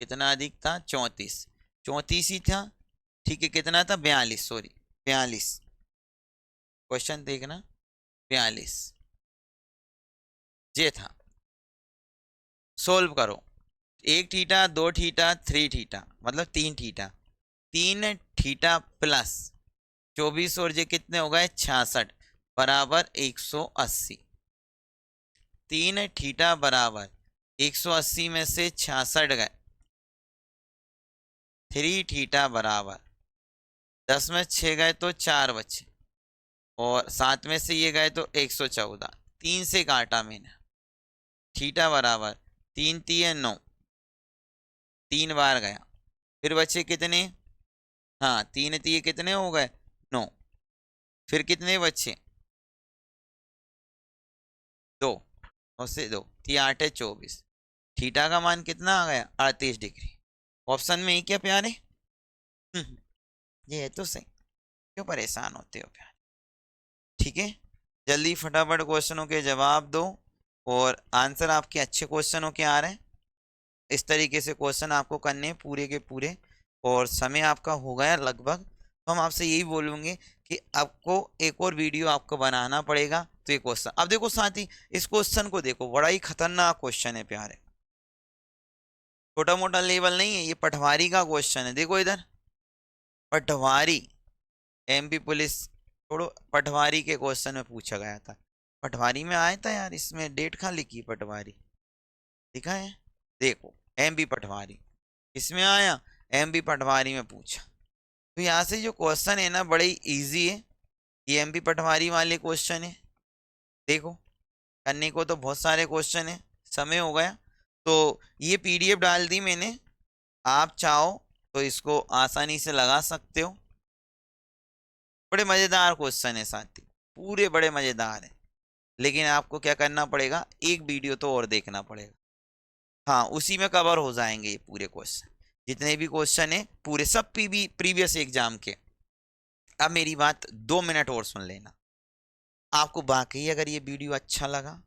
कितना अधिक था, 34, 34 ही था। ठीक है, कितना था, 42, सॉरी 42। क्वेश्चन देखना, 42 ये था। सोल्व करो। 1 थीटा, 2 थीटा, 3 थीटा, मतलब 3 थीटा, 3 थीटा प्लस 24, और ये कितने हो गए, 66 बराबर 180। 3 थीटा बराबर 180 में से 66 गए, 3 थीटा बराबर 10 में 6 गए तो 4 बचे, और 7 में से ये गए तो 114, 3 से काटा मैंने। थीटा बराबर 3 3 9, 3 बार गया, फिर बचे कितने, हाँ 3 3 कितने हो गए, 9, फिर कितने बचे, 2, और से 2, 3 8 है 24। थीटा का मान कितना आ गया, 38 डिग्री। ऑप्शन में ही क्या प्यारे, ये है तो सही, क्यों परेशान होते हो प्यारे। ठीक है, जल्दी फटाफट क्वेश्चनों के जवाब दो, और आंसर आपके अच्छे क्वेश्चनों के आ रहे हैं। इस तरीके से क्वेश्चन आपको करने हैं पूरे के पूरे, और समय आपका हो गया लगभग। तो हम आपसे यही बोलेंगे कि आपको एक और वीडियो आपको बनाना पड़ेगा। तो ये क्वेश्चन अब देखो साथी, इस क्वेश्चन को देखो, बड़ा ही खतरनाक क्वेश्चन है प्यारे, छोटा मोटा लेवल नहीं है, ये पटवारी का क्वेश्चन है। देखो इधर, पटवारी, एमपी पुलिस, छोड़ो, पटवारी के क्वेश्चन में पूछा गया था। पटवारी में आया था यार, इसमें डेट कहाँ लिखी, पटवारी लिखा है, देखो एमपी पटवारी, इसमें आया, एमपी पटवारी में पूछा। तो यहाँ से जो क्वेश्चन है ना, बड़े ही ईजी है, ये एमपी पटवारी वाले क्वेश्चन है। देखो, करने को तो बहुत सारे क्वेश्चन है, समय हो गया। तो ये पीडीएफ डाल दी मैंने, आप चाहो तो इसको आसानी से लगा सकते हो। बड़े मज़ेदार क्वेश्चन है साथी, पूरे बड़े मज़ेदार है, लेकिन आपको क्या करना पड़ेगा, एक वीडियो तो और देखना पड़ेगा। हाँ, उसी में कवर हो जाएंगे ये पूरे क्वेश्चन, जितने भी क्वेश्चन है पूरे, सब प्रीवियस एग्जाम के। अब मेरी बात 2 मिनट और सुन लेना। आपको वाकई अगर ये वीडियो अच्छा लगा,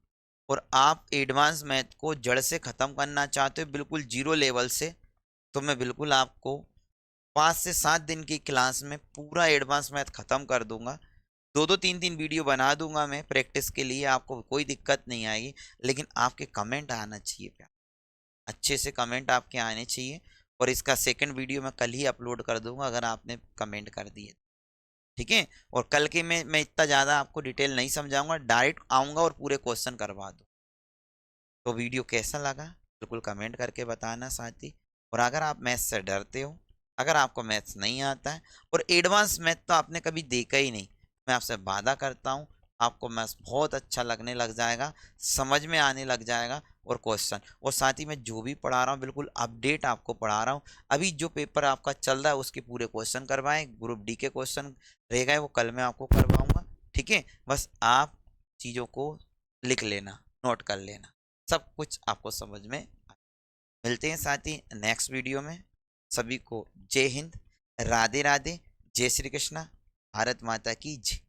और आप एडवांस मैथ को जड़ से ख़त्म करना चाहते हो, बिल्कुल जीरो लेवल से, तो मैं बिल्कुल आपको 5 से 7 दिन की क्लास में पूरा एडवांस मैथ ख़त्म कर दूंगा। 2 2 3 3 वीडियो बना दूंगा मैं प्रैक्टिस के लिए, आपको कोई दिक्कत नहीं आएगी। लेकिन आपके कमेंट आना चाहिए प्यार, अच्छे से कमेंट आपके आने चाहिए। और इसका सेकंड वीडियो मैं कल ही अपलोड कर दूंगा, अगर आपने कमेंट कर दिए। ठीक है, और कल के में मैं इतना ज़्यादा आपको डिटेल नहीं समझाऊंगा, डायरेक्ट आऊँगा और पूरे क्वेश्चन करवा दूँ। तो वीडियो कैसा लगा बिल्कुल कमेंट करके बताना साथी। और अगर आप मैथ्स से डरते हो, अगर आपको मैथ्स नहीं आता है, और एडवांस मैथ तो आपने कभी देखा ही नहीं, मैं आपसे वादा करता हूँ आपको मैथ्स बहुत अच्छा लगने लग जाएगा, समझ में आने लग जाएगा। और क्वेश्चन, और साथ ही मैं जो भी पढ़ा रहा हूँ बिल्कुल अपडेट आपको पढ़ा रहा हूँ। अभी जो पेपर आपका चल रहा है उसके पूरे क्वेश्चन करवाएं, ग्रुप डी के क्वेश्चन रह गए वो कल मैं आपको करवाऊँगा। ठीक है, बस आप चीज़ों को लिख लेना, नोट कर लेना, सब कुछ आपको समझ में। मिलते हैं साथी नेक्स्ट वीडियो में। सभी को जय हिंद, राधे राधे, जय श्री कृष्णा, भारत माता की जय।